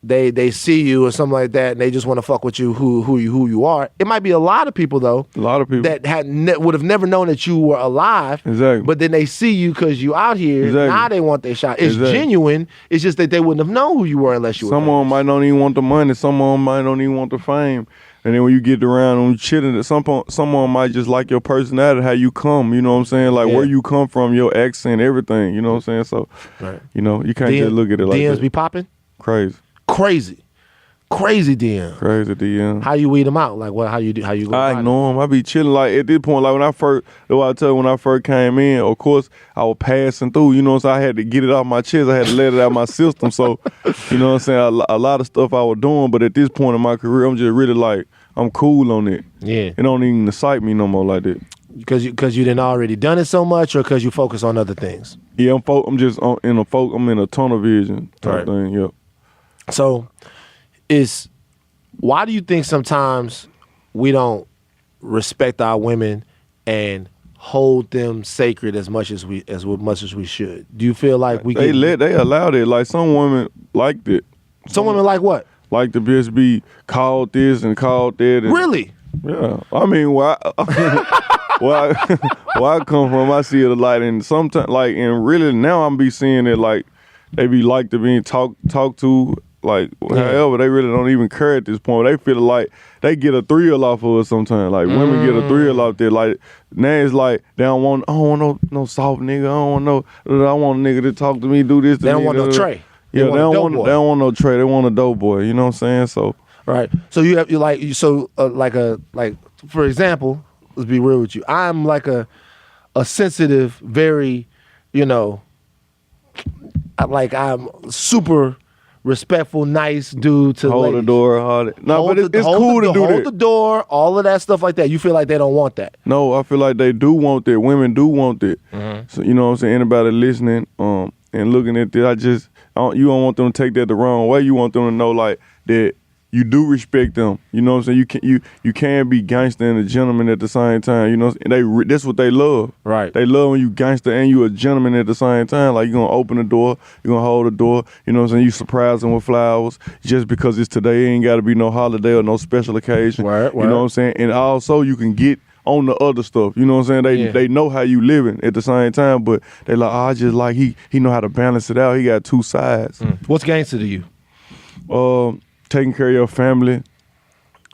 They see you or something like that, and they just want to fuck with you, who you are. It might be a lot of people though. A lot of people that would have never known that you were alive. Exactly. But then they see you because you out here. Exactly. Now they want their shot. It's genuine. It's just that they wouldn't have known who you were unless you were. Someone might not even want the money. Someone might not even want the fame. And then when you get around and you chilling, someone might just like your personality, how you come. You know what I'm saying? Like where you come from, your accent, everything. You know what I'm saying? So, you can't just look at it like DMs that. be popping? Crazy DM. Crazy DM. How you weed them out? Like what? How you go? I ignore them. I be chilling. Like at this point, like when I first came in, of course I was passing through. You know, so I had to get it off my chest. I had to let it out my system. So, you know what I'm saying? A lot of stuff I was doing, but at this point in my career, I'm just really like I'm cool on it. Yeah. It don't even excite me no more like that. Because you didn't already done it so much, or because you focus on other things. Yeah, I'm just in a tunnel vision type thing. Yep. So, why do you think sometimes we don't respect our women and hold them sacred as much as we should? Do you feel like they allowed it? Like some women liked it. Some women like what? Like to just be called this and called that. And, really? Yeah. I mean, where I come from, I see it a lot, and sometimes, like, and really now I'm be seeing it like they be like to being talked to. Like, however, they really don't even care at this point. They feel like they get a thrill off of it sometimes. Like, women get a thrill off there. Like, now it's like, I don't want no soft nigga. I want a nigga to talk to me, do this to me. They don't want no tray. Yeah, they don't want no tray. They want a dope boy. You know what I'm saying? So, right. So for example, let's be real with you. I'm like a sensitive, very, I'm super respectful, nice dude to hold ladies. The door. But it's cool to do that. Hold the door, all of that stuff like that. You feel like they don't want that? No, I feel like they do want that. Women do want that. Mm-hmm. So you know what I'm saying? Anybody listening and looking at this, you don't want them to take that the wrong way. You want them to know like that you do respect them. You know what I'm saying? You can be gangster and a gentleman at the same time. You know, that's what they love. Right. They love when you gangster and you a gentleman at the same time. Like, you're going to open the door, you're going to hold the door. You know what I'm saying? You surprise them with flowers. Just because it's today, it ain't got to be no holiday or no special occasion. Right. You know what I'm saying? And also, you can get on the other stuff. You know what I'm saying? They know how you living at the same time, but they like, I just like he know how to balance it out. He got two sides. What's gangster to you? Taking care of your family.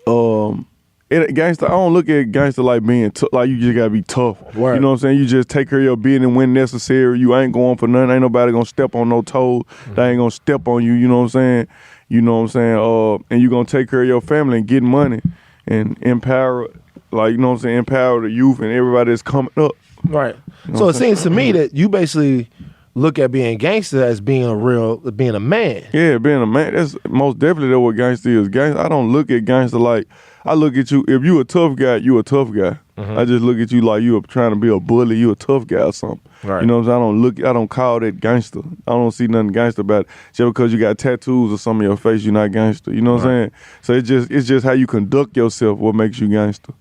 Gangster, I don't look at gangster like being like you just gotta be tough. Word. You know what I'm saying? You just take care of your business when necessary. You ain't going for nothing. Ain't nobody gonna step on no toes. They ain't gonna step on you. You know what I'm saying? You know what I'm saying? And you gonna take care of your family and get money and empower, like, you know what I'm saying? Empower the youth and everybody that's coming up. Right. You know so it seems to me that you basically look at being gangster as being a man. Yeah, being a man. That's most definitely what gangster is. Gangster. I don't look at gangster like, I look at you, if you a tough guy, you a tough guy. I just look at you like you are trying to be a bully, you a tough guy or something. Right. You know what I'm saying? I don't call that gangster. I don't see nothing gangster about it. Just because you got tattoos or something on your face, you're not gangster. You know what I'm saying? So it's just how you conduct yourself what makes you gangster.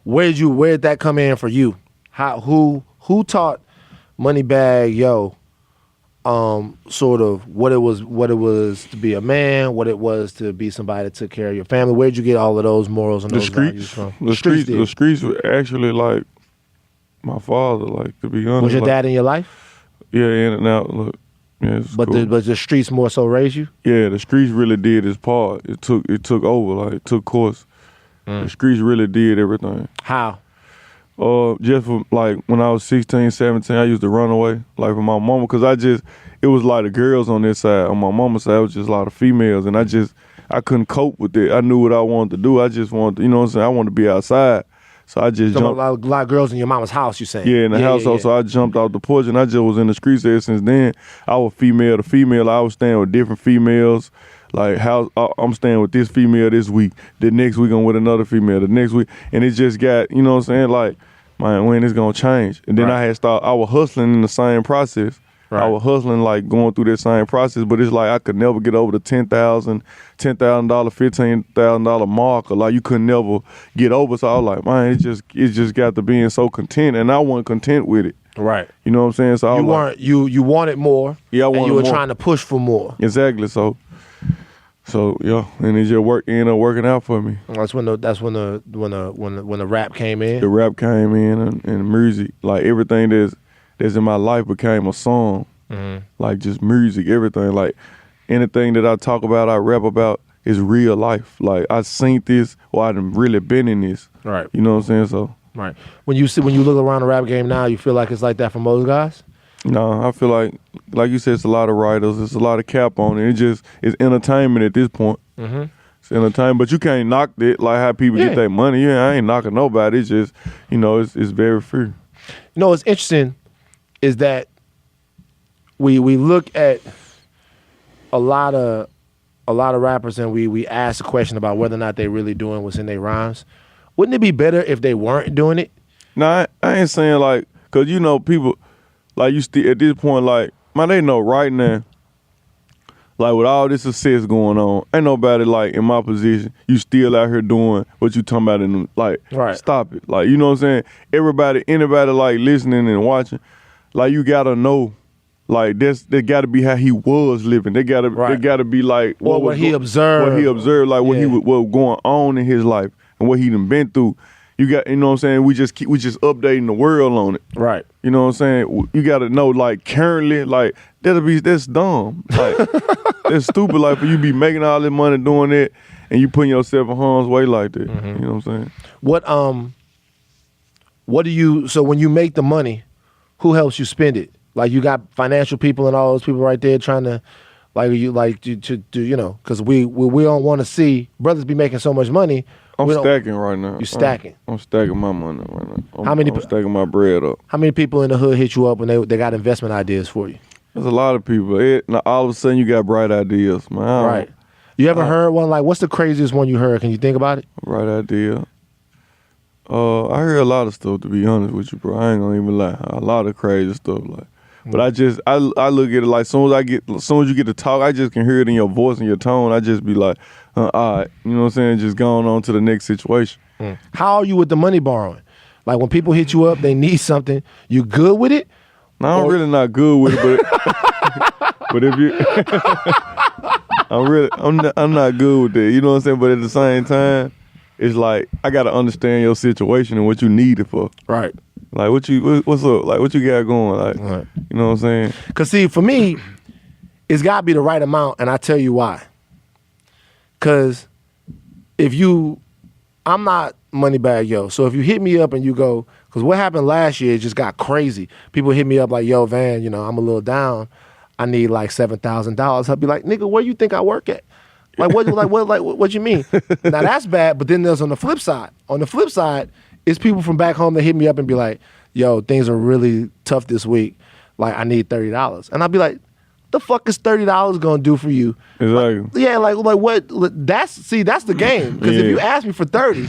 Where did that come in for you? Who taught Moneybagg Yo sort of what it was to be a man, what it was to be somebody that took care of your family? Where'd you get all of those morals and those values from? The streets were actually like my father, like, to be honest. Was your dad in your life? Yeah, in and out. Look, yeah, but cool. the streets more so raised you? Yeah, the streets really did its part. It took over, like, it took course. The streets really did everything. How? Just for, like, when I was 16, 17, I used to run away, like, from my mama, because it was a lot of girls on this side. On my mama's side, it was just a lot of females, and I couldn't cope with it. I knew what I wanted to do. I just wanted, you know what I'm saying? I wanted to be outside. So I just jumped. A lot of girls in your mama's house, you saying? Yeah, in the household. Yeah. So I jumped out the porch, and I just was in the streets ever since then. I was female to female. I was staying with different females. Like, I'm staying with this female this week. The next week I'm with another female. The next week. And it just got, you know what I'm saying? Like, man, when it's going to change? And then I was hustling in the same process. Right. I was hustling, like, going through that same process, but it's like I could never get over the $10,000, $15,000 mark. Or like, you could never get over. So I was like, man, it just got to being so content, and I wasn't content with it. Right. You know what I'm saying? So you wanted more. Yeah, I wanted more. And you were trying to push for more. Exactly. So yeah, and it just ended up working out for me. That's when the rap came in. The rap came in and music, like everything that's in my life became a song. Mm-hmm. Like just music, everything. Like anything that I talk about, I rap about is real life. Like I seen this, or I done really been in this. Right. You know what I'm saying? So right. When you look around the rap game now, you feel like it's like that for most guys? No, I feel like you said, it's a lot of writers. It's a lot of cap on it. It's entertainment at this point. Mm-hmm. It's entertainment, but you can't knock it like how people get their money. Yeah, I ain't knocking nobody. It's just, it's very free. What's interesting is that we look at a lot of rappers and we ask the question about whether or not they really doing what's in their rhymes. Wouldn't it be better if they weren't doing it? No, I ain't saying like, cause people. Like, you still, at this point, like, man, they know right now, like, with all this success going on, ain't nobody, like, in my position, you still out here doing what you talking about, and like, right. Stop it. Like, you know what I'm saying? Anybody, like, listening and watching, like, you gotta know, like, that gotta be how he was living. They gotta be, like, what he observed. What he observed, like, what was going on in his life and what he done been through. You got, you know what I'm saying? We just updating the world on it. Right. You know what I'm saying? You got to know, like, currently, like, that's dumb. Like, that's stupid. Like, for you be making all this money doing it, and you putting yourself in harm's way like that. Mm-hmm. You know what I'm saying? What do you? So when you make the money, who helps you spend it? Like, you got financial people and all those people right there trying to, like, because we don't want to see brothers be making so much money. I'm stacking right now. You stacking? I'm stacking my money right now. I'm stacking my bread up. How many people in the hood hit you up when they got investment ideas for you? There's a lot of people. All of a sudden, you got bright ideas, man. Right. You ever heard one? Like, what's the craziest one you heard? Can you think about it? Bright idea. I hear a lot of stuff, to be honest with you, bro. I ain't gonna even lie. A lot of crazy stuff, like. But I look at it like, as soon as you get to talk, I just can hear it in your voice and your tone. I just be like, all right, you know what I'm saying? Just going on to the next situation. How are you with the money borrowing? Like, when people hit you up, they need something, you good with it? No, I'm really not good with it, but if you, I'm not good with it. You know what I'm saying? But at the same time, it's like, I gotta understand your situation and what you need it for. Right. Like, what's up? Like, what you got going? Like, right. You know what I'm saying? Because, see, for me, it's got to be the right amount, and I tell you why. Because I'm not Moneybagg Yo, so if you hit me up and you go, because what happened last year, it just got crazy. People hit me up like, yo, Van, I'm a little down. I need like $7,000. I'll be like, nigga, where you think I work at? Like, what you mean? Now, that's bad, but then there's on the flip side. On the flip side, it's people from back home that hit me up and be like, yo, things are really tough this week. Like, I need $30. And I'll be like, the fuck is $30 gonna do for you? Exactly. Like what? That's the game. Because if you ask me for 30,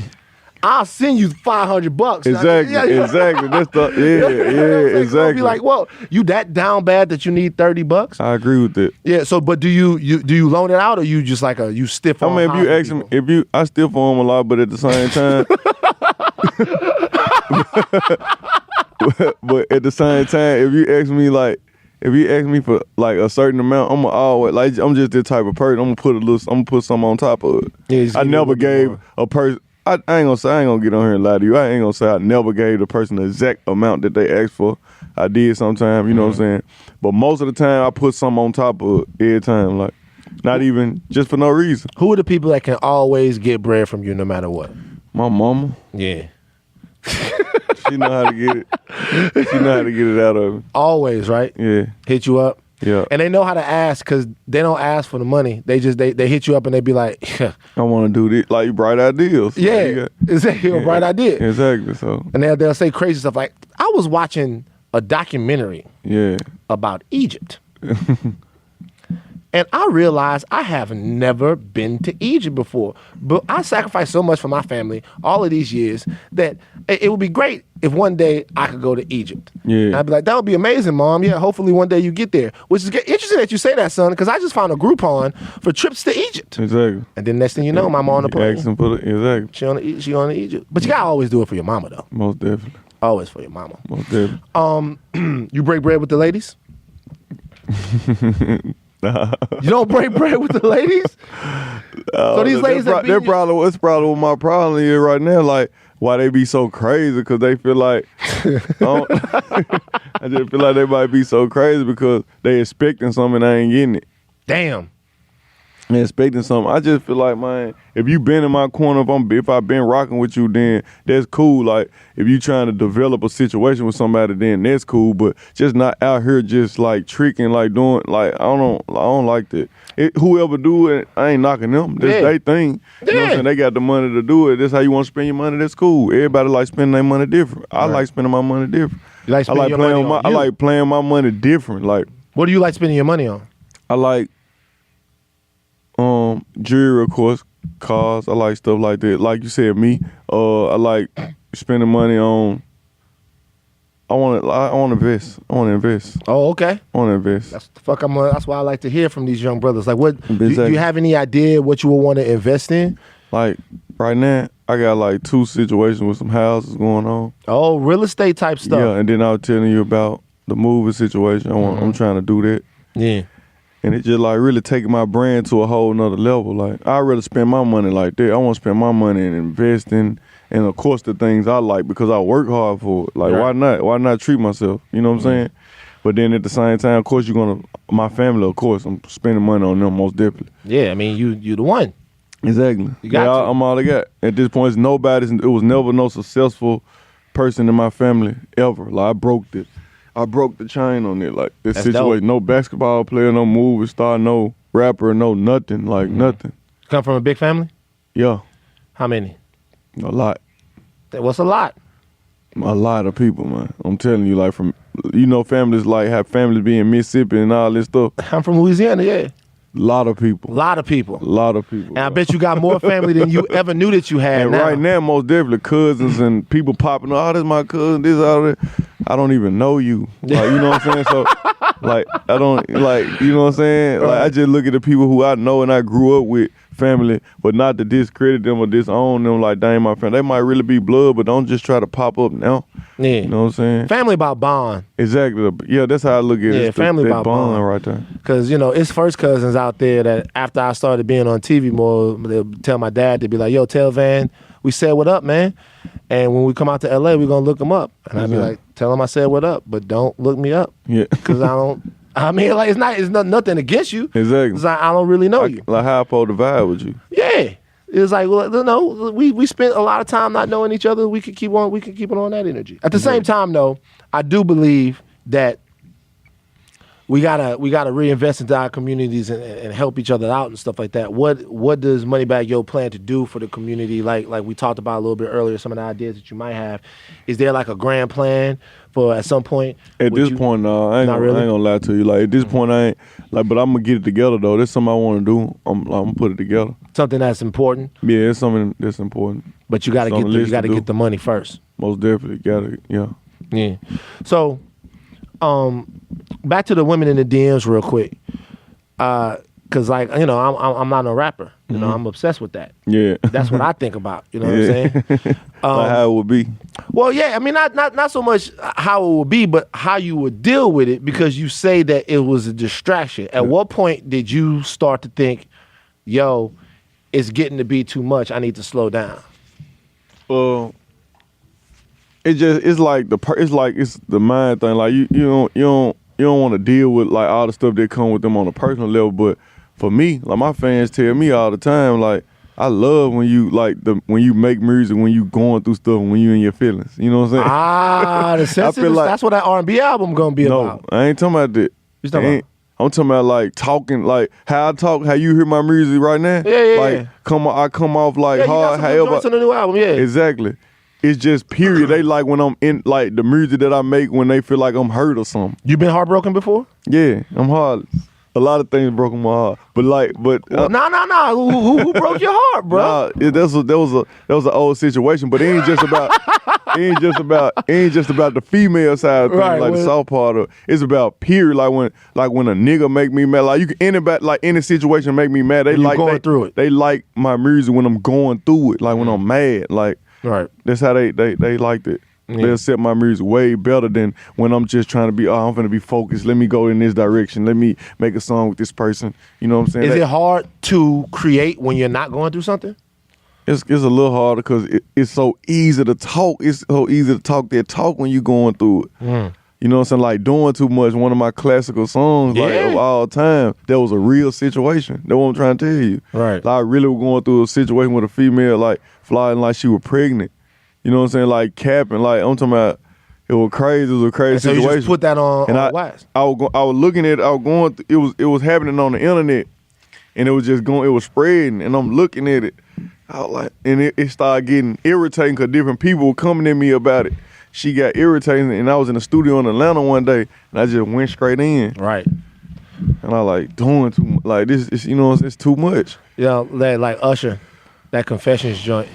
I'll send you $500. Exactly. Exactly. That's the exactly. I'll be like, well, you that down bad that you need $30? I agree with it. Yeah. So, but do you loan it out, or you just like you stiff? I mean, if you ask me, I stiff on them a lot, but at the same time. But at the same time, if you ask me for like a certain amount, I'm always like, I'm just this type of person. I'm gonna put something on top of it. Yeah, I never gave a person. I ain't gonna get on here and lie to you. I ain't gonna say I never gave the person the exact amount that they asked for. I did sometimes, you know what I'm saying. But most of the time, I put something on top of it every time, like not even just for no reason. Who are the people that can always get bread from you no matter what? My mama. Yeah. She know how to get it. She know how to get it out of me. Always, right? Yeah. Hit you up. Yeah. And they know how to ask because they don't ask for the money. They just they hit you up and they be like, I want to do this. Like bright ideas. Yeah. Exactly. A bright idea. Exactly. So. And they'll say crazy stuff like, I was watching a documentary about Egypt. And I realized I have never been to Egypt before. But I sacrificed so much for my family all of these years that it would be great if one day I could go to Egypt. Yeah. And I'd be like, that would be amazing, Mom. Yeah, hopefully one day you get there. Which is interesting that you say that, son, because I just found a Groupon for trips to Egypt. Exactly. And then next thing you know, Mama on the plane. Asking for exactly. She on the Egypt. But you gotta always do it for your mama, though. Most definitely. Always for your mama. Most definitely. You break bread with the ladies? You don't break bread with the ladies? So these ladies it's probably what my problem is right now. Like, why they be so crazy? Because they feel like I just feel like they might be so crazy because they expecting something and I ain't getting it. Damn. And expecting something. I just feel like, man, if you been in my corner, if I've been rocking with you, then that's cool. Like, if you trying to develop a situation with somebody, then that's cool. But just not out here just like tricking, like doing, like I don't like that. Whoever do it, I ain't knocking them. That's their thing. You know what I'm saying? They got the money to do it. That's how you want to spend your money. That's cool. Everybody like spending their money different. I like spending my money different. You like spending your money on you? I like playing my money different. Like, what do you like spending your money on? I like jewelry, of course, cars. I like stuff like that. Like you said, me. I like spending money on. I want to invest. I want to invest. Oh, okay. I want to invest. That's why I like to hear from these young brothers. Like, what do you have any idea what you would want to invest in? Like right now, I got like 2 situations with some houses going on. Oh, real estate type stuff. Yeah, and then I was telling you about the movie situation. I'm trying to do that. Yeah. And it just like really taking my brand to a whole nother level. Like, I'd rather spend my money like that. I want to spend my money in investing and of course the things I like because I work hard for it. Like, why not? Why not treat myself? You know what I'm saying? But then at the same time, of course, my family, of course, I'm spending money on them most definitely. Yeah, I mean, you the one. Exactly. You got to. I'm all I got. At this point, it was never no successful person in my family ever. Like, I broke the chain on it. Like, this situation, no basketball player, no movie star, no rapper, no nothing. Like, nothing. Come from a big family? Yeah. How many? A lot. What's a lot? A lot of people, man. I'm telling you, like, families like have families be in Mississippi and all this stuff. I'm from Louisiana, yeah. A lot of people. A lot of people. And I bet you got more family than you ever knew that you had. And now. Right now, most definitely, cousins and people popping up. Oh, this is my cousin. This, all that. I don't even know you. Like, you know what I'm saying? So, like, I don't, like, you know what I'm saying? Like, I just look at the people who I know and I grew up with, family, but not to discredit them or disown them like they ain't my family. They might really be blood, but don't just try to pop up now. Yeah. You know what I'm saying? Family about bond. Exactly. Yeah, that's how I look at it. Yeah, family that about bond right there. Because, it's first cousins out there that after I started being on TV more, they'll tell my dad to be like, yo, tell Van, we said what up, man. And when we come out to LA, we're going to look him up. And I'd be like, tell him I said what up, but don't look me up. Yeah. Because I mean, like, it's not nothing against you. Exactly. It's like, I don't really know you. Like, how I supposed to vibe with you? Yeah. It's like, well, we spent a lot of time not knowing each other. We could keep on that energy. At the same time, though, I do believe that we gotta reinvest into our communities and help each other out and stuff like that. What does Moneybagg Yo plan to do for the community? Like we talked about a little bit earlier, some of the ideas that you might have. Is there like a grand plan for at some point? At this point, no, I ain't gonna lie to you. Like, at this point, I ain't like, but I'm gonna get it together though. That's something I want to do. I'm gonna put it together. Something that's important. Yeah, it's something that's important. But you gotta get the money first. Most definitely, Yeah. So, back to the women in the DMs real quick. Cause like, I'm not a rapper. I'm obsessed with that. Yeah. That's what I think about. You know what I'm saying? Like how it would be. Well, yeah. I mean, not so much how it would be, but how you would deal with it, because you say that it was a distraction. At what point did you start to think, yo, it's getting to be too much, I need to slow down? It's the mind thing. Like, you don't want to deal with like all the stuff that come with them on a personal level. But for me, like, my fans tell me all the time, like, I love when you when you make music, when you going through stuff, when you in your feelings. You know what I'm saying? The sensitive. That's what that R&B album gonna be about. No, I ain't talking about that. You talking about? I'm talking about like talking, like how I talk, how you hear my music right now. Yeah. I come off like You got hard. some However, good joints on the new album. Yeah, exactly. It's just period. They like when I'm in like the music that I make when they feel like I'm hurt or something. You been heartbroken before? Yeah, I'm Heartless. A lot of things broke my heart, but Nah. Who broke your heart, bro? That was an old situation, but it ain't just about the female side of things, right, like the soft part of it. It's about period. Like when a nigga make me mad, like you can any situation make me mad. They through it. They like my music when I'm going through it, like when I'm mad. Like that's how they liked it. Yeah. They accept my music way better than when I'm just trying to be, I'm going to be focused. Let me go in this direction. Let me make a song with this person. You know what I'm saying? Is it hard to create when you're not going through something? It's a little harder because it's so easy to talk. It's so easy to talk that talk when you're going through it. You know what I'm saying? Like Doing Too Much, one of my classical songs of all time, that was a real situation. That's what I'm trying to tell you. Right. Like I really was going through a situation with a female, like flying like she was pregnant. You know what I'm saying? Like capping, like I'm talking about. It was crazy. It was a crazy situation. So you just put that on wax. I was looking at it. I was going. It was happening on the internet, and it was just going. It was spreading, and I'm looking at it. I was like, and it started getting irritating because different people were coming at me about it. She got irritating, and I was in the studio in Atlanta one day, and I just went straight in. Right. And I like doing too much. Like this, it's too much. Yeah, like Usher, that Confessions joint.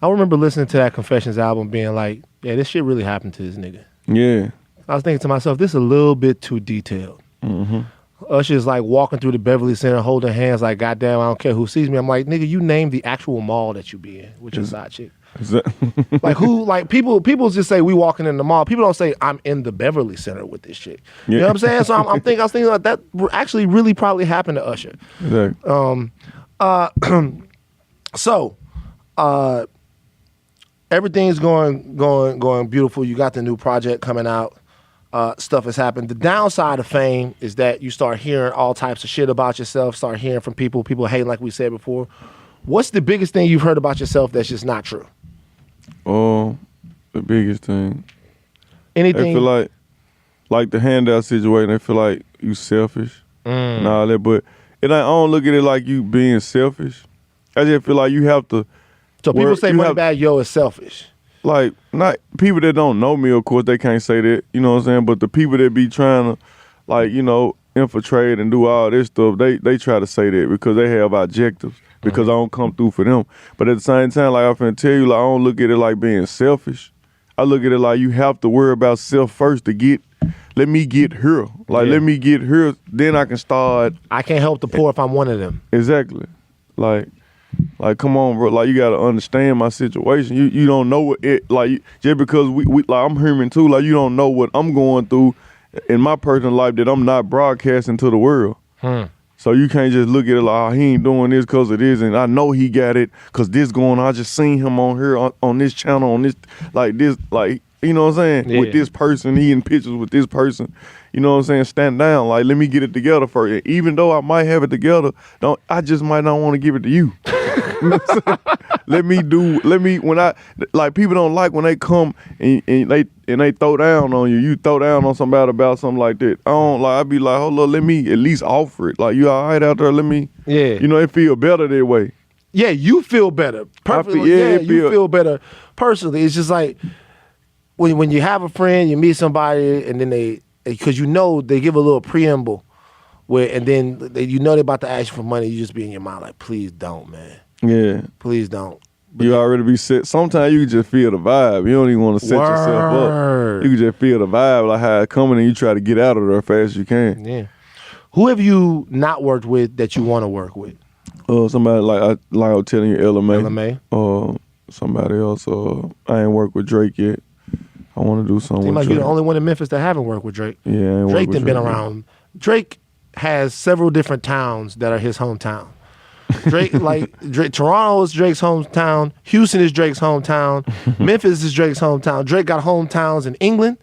I remember listening to that Confessions album being like, yeah, this shit really happened to this nigga. Yeah. I was thinking to myself, this is a little bit too detailed. Mm-hmm. Usher's like walking through the Beverly Center holding hands like, goddamn, I don't care who sees me. I'm like, nigga, you named the actual mall that you be in with your side chick. Like who, like people just say we walking in the mall. People don't say I'm in the Beverly Center with this chick. You know what I'm saying? So I was thinking like that actually really probably happened to Usher. Exactly. Everything's going beautiful. You got the new project coming out. Stuff has happened. The downside of fame is that you start hearing all types of shit about yourself, start hearing from people hating like we said before. What's the biggest thing you've heard about yourself that's just not true? Oh, the biggest thing. Anything? They feel like the handout situation, they feel like you selfish and all that, but I don't look at it like you being selfish. I just feel like you have to. So people say Moneybagg Yo is selfish. Like, not people that don't know me, of course, they can't say that. You know what I'm saying? But the people that be trying to, like, you know, infiltrate and do all this stuff, they try to say that because they have objectives. Because I don't come through for them. But at the same time, like I'm finna tell you, like I don't look at it like being selfish. I look at it like you have to worry about self first to let me get her. Like, let me get her, then I can start. I can't help the poor if I'm one of them. Exactly. Like, come on, bro. Like, you gotta understand my situation. You don't know what it, like, just because we like, I'm human too. Like, you don't know what I'm going through in my personal life that I'm not broadcasting to the world. So you can't just look at it like, oh, he ain't doing this because of this, and I know he got it because this going on. I just seen him on here on this channel, on this, like, you know what I'm saying? Yeah. With this person, he in pictures with this person. You know what I'm saying? Stand down. Like, let me get it together first. And even though I might have it together, I just might not want to give it to you. People don't like when they come and they throw down on you. You throw down on somebody about something like that. I be like, hold on, let me at least offer it. Like, you all right out there? Let me, you know, it feel better that way. Yeah, you feel better. Perfectly. You feel better personally. It's just like when you have a friend, you meet somebody, and then because you know they give a little preamble, and then you know they're about to ask you for money, you just be in your mind like, please don't, man. Yeah. Please don't. But you already be set. Sometimes you can just feel the vibe. You don't even want to set yourself up. You can just feel the vibe, like how it's coming, and you try to get out of there as fast as you can. Yeah. Who have you not worked with that you want to work with? Somebody like I was telling you, LMA. LMA. Somebody else. I ain't worked with Drake yet. I want to do something with Drake. Drake. You're the only one in Memphis that haven't worked with Drake. Yeah, Drake done been around. Drake has several different towns that are his hometown. Toronto is Drake's hometown. Houston is Drake's hometown. Memphis is Drake's hometown. Drake got hometowns in England.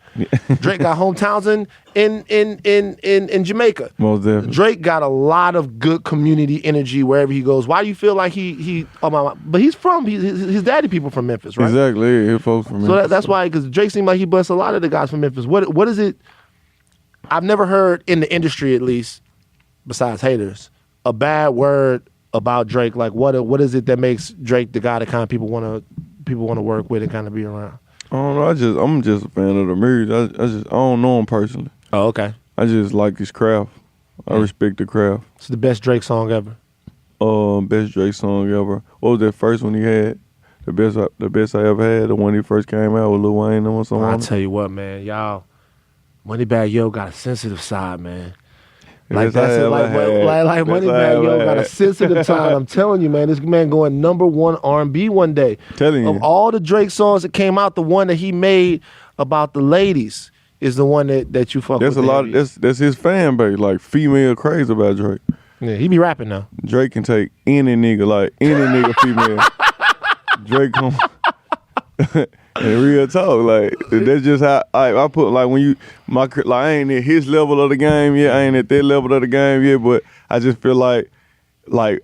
Drake got hometowns in Jamaica. Most definitely. Drake got a lot of good community energy wherever he goes. Why do you feel like but he's from his daddy people from Memphis, right? Exactly. Yeah, folks from Memphis. So that's why, because Drake seemed like he blessed a lot of the guys from Memphis. What is it? I've never heard in the industry, at least, besides haters, a bad word about Drake. Like what is it that makes Drake the guy that kind of people want to work with and kind of be around? I don't know. I'm just a fan of the music. I don't know him personally. Oh, okay. I just like his craft. I respect the craft. It's the best Drake song ever. Best Drake song ever. What was that first one he had? The best I ever had. The one he first came out with Lil Wayne or something. I'll tell you what, man. Y'all, Moneybagg Yo got a sensitive side, man. Like that's it. Like Moneybagg Yo got a sensitive side. I'm telling you, man. This man going #1 R&B one day. Telling you. Of all the Drake songs that came out, the one that he made about the ladies is the one that you fuck with. That's his fan base. Like female crazy about Drake. Yeah, he be rapping now. Drake can take any nigga, like any nigga female. Drake come. And real talk, like that's just how I put, like when I ain't at his level of the game yet, I ain't at that level of the game yet, but I just feel like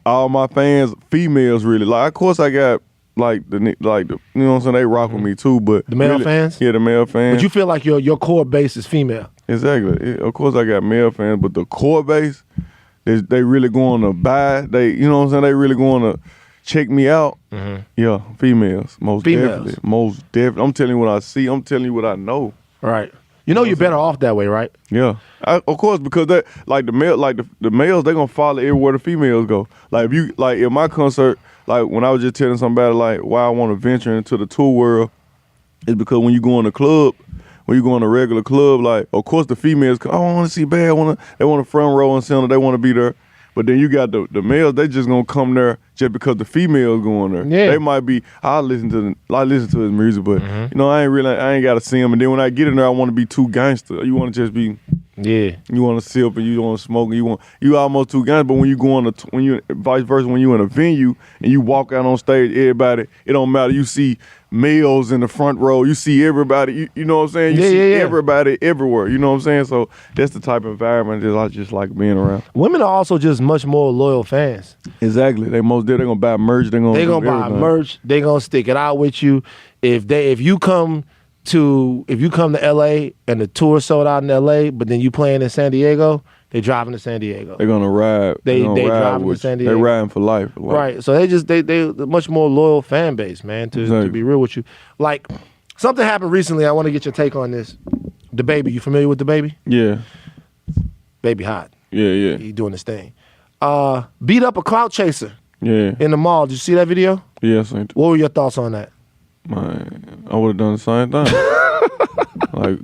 all my fans, females really, like of course I got like you know what I'm saying, they rock with me too, but the male really, fans, yeah, the male fans. But you feel like your core base is female. Exactly. Of course I got male fans, but the core base, they really going to buy. You know what I'm saying, they really going to check me out. Mm-hmm. Yeah, females. Most definitely. I'm telling you what I see. I'm telling you what I know. Right. You know you're better off that way, right? Yeah. Of course, because they like the males, they gonna follow everywhere the females go. Like if my concert, like when I was just telling somebody like why I want to venture into the tour world, is because when you go in the club, when you go in a regular club, like of course the females come, I want to see bad, they want a front row and center, they want to be there. But then you got the males, they just gonna come there just because the females going there. Yeah. They might be, I listen to his music, but you know, I ain't gotta see him. And then when I get in there, I want to be too gangster. You want to just be, you want to sip and you want to smoke and you almost too gangster. But when you go on vice versa, when you in a venue and you walk out on stage, everybody, it don't matter. You see males in the front row, you see everybody, you know what I'm saying? You see everybody everywhere, you know what I'm saying? So that's the type of environment that I just like being around. Women are also just much more loyal fans. Exactly. They're gonna buy merch, they're gonna buy merch, they're gonna stick it out with you. If you come to LA and the tour sold out in LA, but then you playing in San Diego, they driving to San Diego. They're gonna ride. They driving to San Diego. They're riding for life. Right. So they much more loyal fan base, man. To be real with you, like something happened recently. I want to get your take on this. The Baby, you familiar with The Baby? Yeah. Baby hot. Yeah. He doing his thing. Beat up a clout chaser. Yeah. In the mall. Did you see that video? Yes. What were your thoughts on that? Man, I would have done the same thing.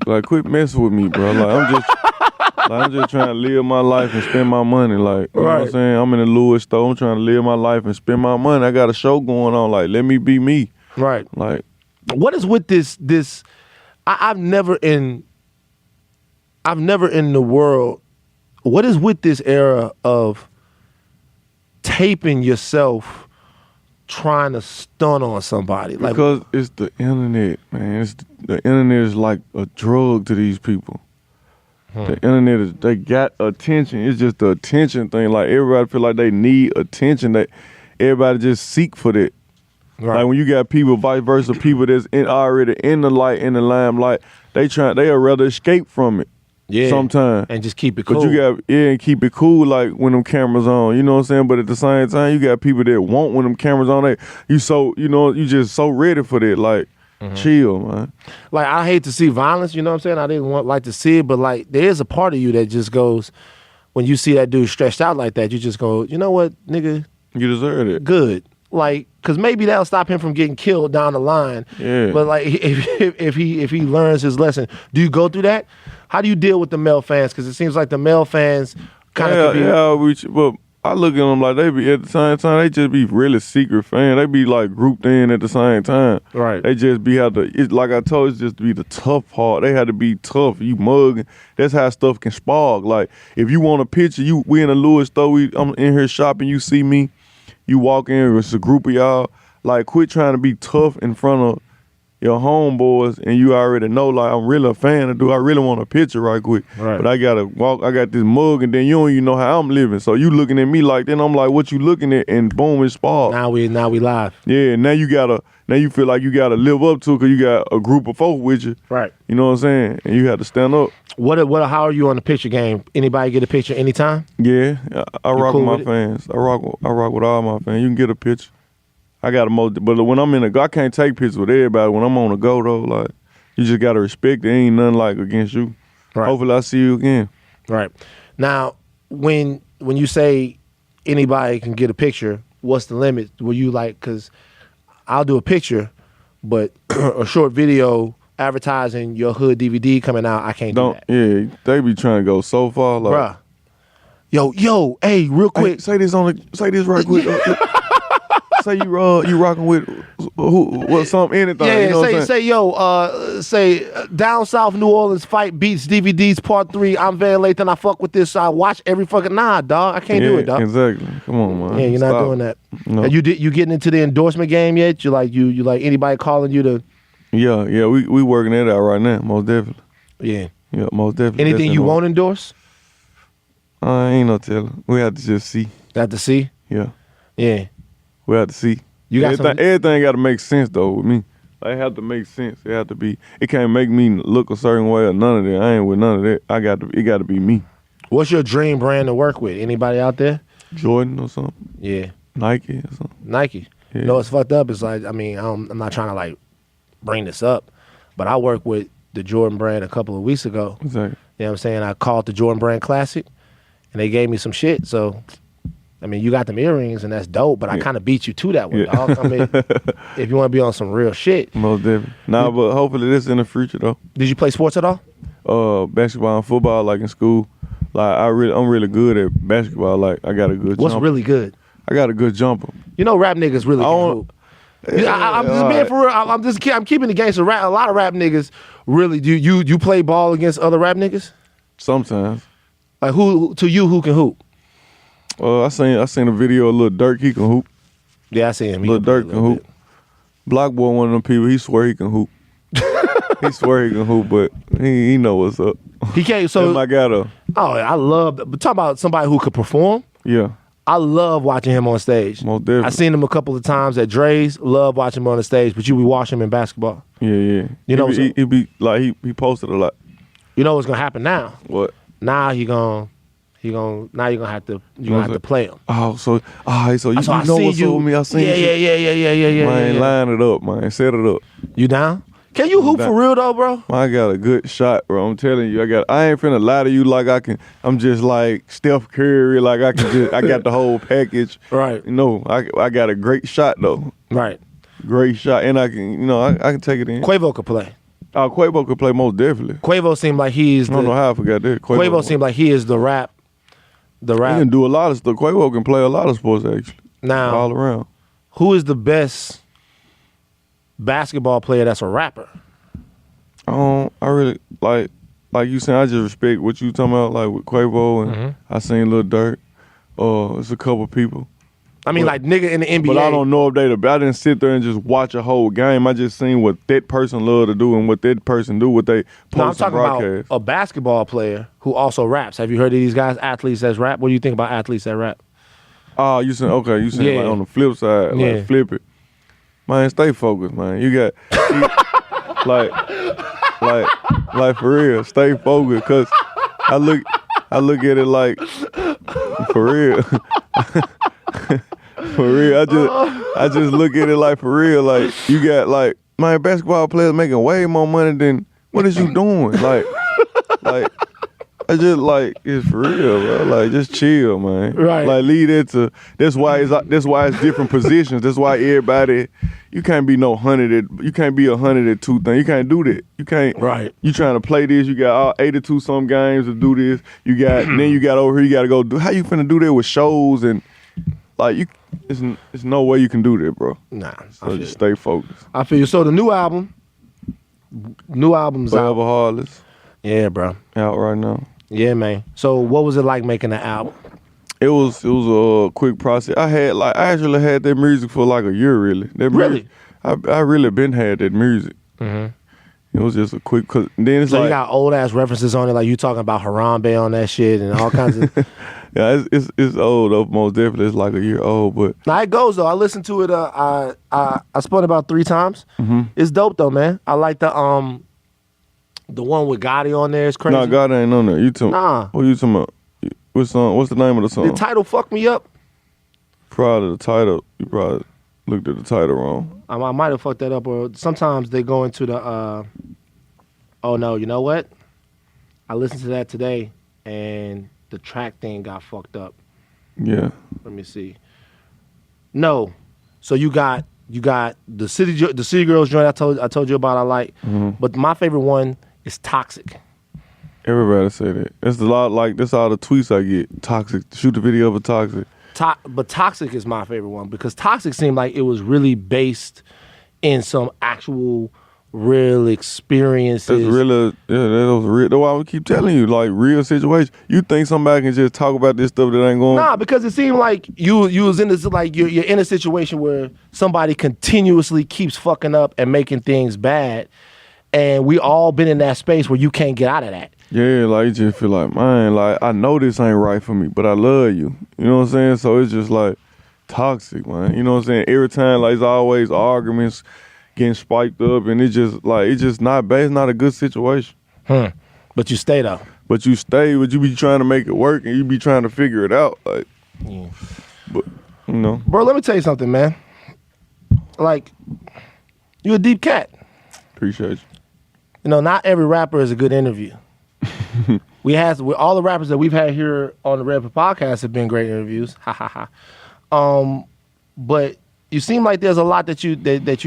like quit messing with me, bro. I'm just trying to live my life and spend my money. Like, you know what I'm saying? I'm in a Louis store. I'm trying to live my life and spend my money. I got a show going on. Like, let me be me. Right. Like, what is with this? I've never in the world. What is with this era of taping yourself trying to stun on somebody? Like, because it's the internet, man. The internet is like a drug to these people. The internet they got attention. It's just the attention thing. Like everybody feel like they need attention. That everybody just seek for that. Right. Like when you got people, vice versa, people that's already in the light, in the limelight, they'll rather escape from it. Yeah. Sometimes. And just keep it cool. But you got and keep it cool like when them cameras on. You know what I'm saying? But at the same time, you got people that want when them cameras on. You just so ready for that. Like, chill, man. Like, I hate to see violence, you know what I'm saying? I didn't like to see it, but like there is a part of you that just goes, when you see that dude stretched out like that, you just go, you know what, nigga? You deserve it. Good. Like, because maybe that'll stop him from getting killed down the line. Yeah. But like, if he learns his lesson, do you go through that? How do you deal with the male fans? Because it seems like the male fans kind of but I look at them like they be at the same time. They just be really secret fans. They be like grouped in at the same time. Right. They just be it's like I told you, it's just to be the tough part. They had to be tough. You mugging. That's how stuff can spark. Like if you want a picture, we in a Louis store. I'm in here shopping. You see me. you walk in, it's a group of y'all. Like, quit trying to be tough in front of your homeboys, and you already know, like, I'm really a fan of dude. I really want a picture right quick. Right. But I gotta walk, I got this mug, and then you don't even know how I'm living. So you looking at me like, then I'm like, what you looking at? And boom, it's spark. Now we live. Yeah, now you feel like you gotta live up to it because you got a group of folk with you. Right. You know what I'm saying? And you have to stand up. How are you on the picture game? Anybody get a picture anytime? Yeah, I rock cool with my with it? fans. I rock with all my fans. You can get a picture. I got but when I'm in I can't take pictures with everybody. When I'm on the go though, like you just gotta respect it. Ain't nothing like against you. Right. Hopefully I see you again. Right. Now, when you say anybody can get a picture, what's the limit? Will you like? Because I'll do a picture, but a short video advertising your hood DVD coming out, I can't do that. Yeah, they be trying to go so far, like, Bruh. Yo, hey, real quick. Say this right quick. Say you rocking with anything. Yeah, you know what I'm saying? say Down South New Orleans fight beats DVDs part 3. I'm Van Lathan. I fuck with this. I watch every fucking dog. I can't do it, dog. Exactly. Come on, man. Yeah, you're not Stop. doing that. No. You getting into the endorsement game yet? You like anybody calling you to? Yeah, we working that out right now, most definitely. Yeah. Yeah, most definitely. Anything you won't endorse? Ain't no telling. We have to just see. Have to see. Yeah. Yeah. We have to see. You got everything got to make sense though with me. Like, it have to make sense. It have to be. It can't make me look a certain way or none of that. I ain't with none of that. It got to be me. What's your dream brand to work with? Anybody out there? Jordan or something. Yeah. Nike or something. Nike. Yeah. You know what's fucked up? It's like, I mean, I'm not trying to like bring this up, but I worked with the Jordan brand a couple of weeks ago. Exactly. You know what I'm saying? I called the Jordan brand Classic, and they gave me some shit. So, I mean, you got them earrings, and that's dope, but I kind of beat you to that one, dog. I mean, if you want to be on some real shit. Most definitely. Nah, but hopefully this in the future, though. Did you play sports at all? Basketball and football, like in school. Like, I'm really good at basketball. Like, I got a good What's jumper. really good? I got a good jumper. You know, rap niggas really can hoop. I'm just being for real. I'm keeping the gangster. A lot of rap niggas really do. You play ball against other rap niggas? Sometimes. Like who can hoop? I seen a video of Lil Durk. He can hoop. Yeah, I see him. Lil Durk can hoop. Block Boy, one of them people. He swear he can hoop. He swear he can hoop, but he know what's up. He can't. So that's my guy though. Oh, I love. But talk about somebody who could perform. Yeah. I love watching him on stage. Most definitely. I seen him a couple of times at Dre's. Love watching him on the stage, but you be watching him in basketball. Yeah. You know, he be like he posted a lot. You know what's gonna happen now? What? Now you're gonna have to play him. So you I know what's up with me? I seen you. Yeah. Man, line it up, man. Set it up. You down? Can you hoop for real though, bro? I got a good shot, bro. I'm telling you, I ain't finna lie to you like I can. I'm just like Steph Curry, like I got the whole package. Right. You know, I got a great shot though. Right. Great shot, and I can take it in. Quavo could play. Quavo could play most definitely. Quavo seemed like he is. I don't know how I forgot that. Quavo seemed like he is the rap. He can do a lot of stuff. Quavo can play a lot of sports actually. Now, all around. Who is the best basketball player that's a rapper? I really like you saying. I just respect what you talking about, like with Quavo and I seen Lil Durk. It's a couple people. I mean, like nigga in the NBA. But I don't know if I didn't sit there and just watch a whole game. I just seen what that person love to do and what that person do, what they post I'm talking and broadcast. about a basketball player who also raps. Have you heard of these guys, athletes that rap? What do you think about athletes that rap? Oh, you saying like on the flip side, like flip it. Man, stay focused, man. You got like for real, stay focused. Cause I look at it like for real. For real, I just look at it like for real. Like you got like my basketball players making way more money than what is you doing? Like I just like it's for real, bro. Like just chill, man. Right. Like lead it to. That's why it's different positions. That's why everybody. You can't be no 100. You can't be 102 thing. You can't do that. You can't. Right. You trying to play this. You got all 82 some games to do this. You got then you got over here. You got to go do. How you finna do that with shows and like you? It's no way you can do that, bro. Nah. So just stay focused. I feel you. So the new album's Forever out. Heartless. Yeah, bro. Out right now. Yeah, man. So what was it like making the album? It was a quick process. I actually had that music for like a year, really. That Really? Music, I really been had that music. It was just a quick. Cause then it's So like you got old ass references on it, like you talking about Harambe on that shit and all kinds of. yeah, it's old though. Most definitely, it's like a year old. But Now it goes though. I listened to it. I spun it about 3 times. It's dope though, man. I like the one with Gotti on there. It's crazy. nah, God ain't on there. You talking? Nah. What you talking about? What song? What's the name of the song? The title fucked me up. Probably the title. You probably looked at the title wrong. I might have fucked that up, or sometimes they go into the. Oh no, you know what? I listened to that today, and the track thing got fucked up. Yeah. Let me see. No, so you got the city girls joint. I told you about. I like, but my favorite one is Toxic. Everybody say that. It's a lot like that's all the tweets I get. Toxic. Shoot the video of a Toxic. But Toxic is my favorite one because Toxic seemed like it was really based in some actual real experiences. That's really, yeah, that was real. That's why I keep telling you, like real situations. You think somebody can just talk about this stuff that ain't going? Nah, because it seemed like you was in this, like you're in a situation where somebody continuously keeps fucking up and making things bad, and we all been in that space where you can't get out of that. Yeah, like you just feel like, man, like I know this ain't right for me, but I love you. You know what I'm saying? So it's just like toxic, man. You know what I'm saying? Every time, like it's always arguments getting spiked up, and it's just not bad. It's not a good situation. But you stay though. But you stay, but you be trying to make it work, and you be trying to figure it out. Like, but you know, bro, let me tell you something, man. Like, you a deep cat. Appreciate you. You know, not every rapper is a good interview. All the rappers that we've had here on the Red Pill Podcast have been great interviews. Ha ha ha. But you seem like there's a lot that you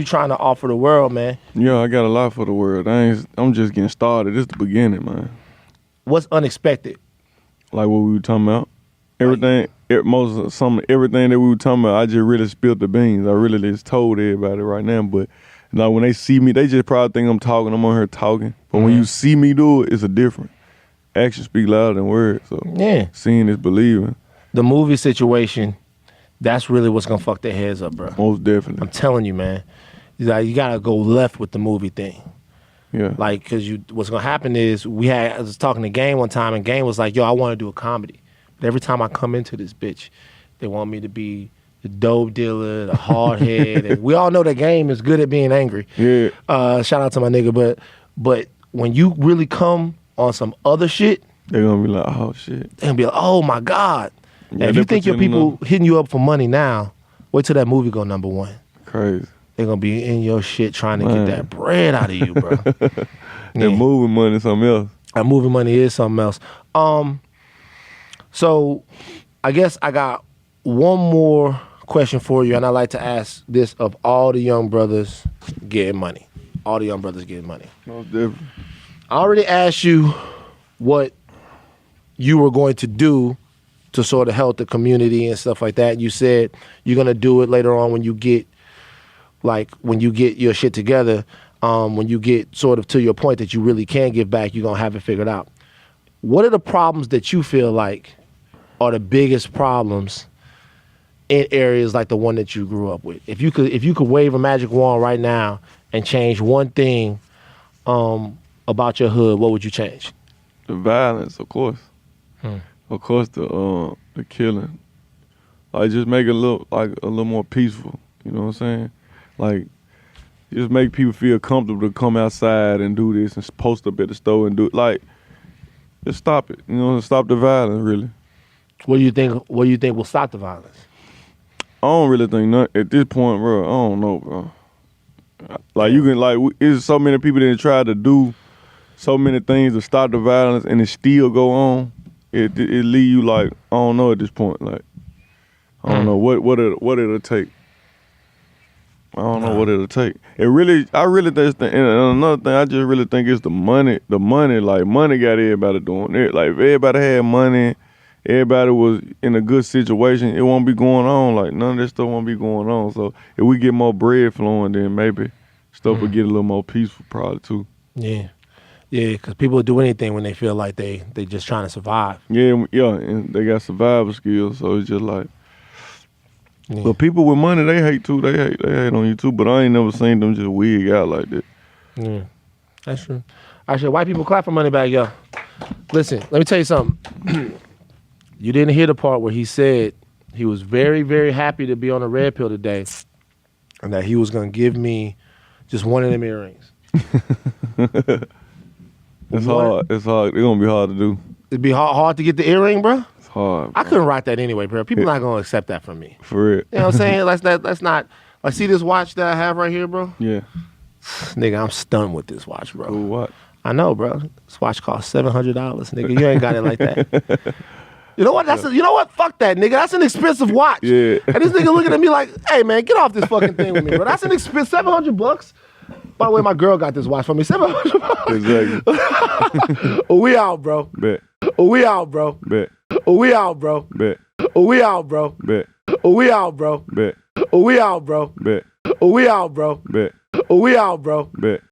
trying to offer the world, man. Yeah, I got a lot for the world. I'm just getting started. It's the beginning, man. What's unexpected? Like what we were talking about. Everything that we were talking about, I just really spilled the beans. I really just told everybody right now. But like when they see me, they just probably think I'm talking. I'm on here talking. But when you see me do it, it's a different. Actions speak louder than words. So yeah, seeing is believing. The movie situation, that's really what's gonna fuck their heads up, bro. Most definitely. I'm telling you, man. Like, you gotta go left with the movie thing. Yeah. Like, cause what's gonna happen is I was talking to Game one time, and Game was like, "Yo, I want to do a comedy, but every time I come into this bitch, they want me to be the dope dealer, the hard head, and we all know that Game is good at being angry. Yeah. Shout out to my nigga, but when you really come on some other shit, they're gonna be like, oh shit. They're gonna be like, oh my God. Yeah, and if you think your people hitting you up for money now, wait till that movie go number one. Crazy. They're gonna be in your shit trying to get that bread out of you, bro. That moving money is something else. That moving money is something else. So I guess I got one more question for you, and I like to ask this of all the young brothers getting money. All the young brothers getting money. Most definitely. I already asked you what you were going to do to sort of help the community and stuff like that. You said you're gonna do it later on when you get your shit together, when you get sort of to your point that you really can give back, you're gonna have it figured out. What are the problems that you feel like are the biggest problems in areas like the one that you grew up with? If you could wave a magic wand right now and change one thing about your hood, what would you change? The violence, of course. Of course, the killing. Like, just make it look like a little more peaceful. You know what I'm saying? Like, just make people feel comfortable to come outside and do this and post up at the store and do it. Like, just stop it. You know, stop the violence, really. What do you think will stop the violence? I don't really think nothing. At this point, bro, I don't know, bro. Like, you can, like, it's so many people that try to do so many things to stop the violence and it still go on. It leave you like, I don't know at this point. Like, I don't know what it'll take. I don't know what it'll take. I really just think, and another thing, I just really think it's the money. The money, like, money got everybody doing it. Like, if everybody had money, everybody was in a good situation, it won't be going on. Like, none of this stuff won't be going on. So if we get more bread flowing, then maybe stuff will get a little more peaceful probably too. Yeah. Yeah, because people will do anything when they feel like they just trying to survive. Yeah, and they got survival skills, so it's just like. Yeah. But people with money, they hate too. They hate on you too. But I ain't never seen them just wig out like that. Yeah, that's true. Actually, white people clap for Moneybagg Yo. Listen, let me tell you something. You didn't hear the part where he said he was very, very happy to be on a red pill today, and that he was gonna give me just one of them earrings. It's hard. It's hard. It's gonna be hard to do. It'd be hard to get the earring, bro. It's hard. Bro. I couldn't rock that anyway, bro. People not gonna accept that from me. For real. You know what I'm saying? Let's not. Like, see this watch that I have right here, bro? Yeah. Nigga, I'm stunned with this watch, bro. Cool watch. I know, bro. This watch costs $700, nigga. You ain't got it like that. You know what? You know what? Fuck that, nigga. That's an expensive watch. Yeah. And this nigga looking at me like, hey, man, get off this fucking thing with me, bro. That's an expensive $700. By the way, my girl got this watch for me. $700. Exactly. We out, bro. Bet. We out, bro. Bet. We out, bro. Bet. We out, bro. Bet. We out, bro. Bet. We out, bro. Bet. We out, bro. Bet. We out, bro. Bet.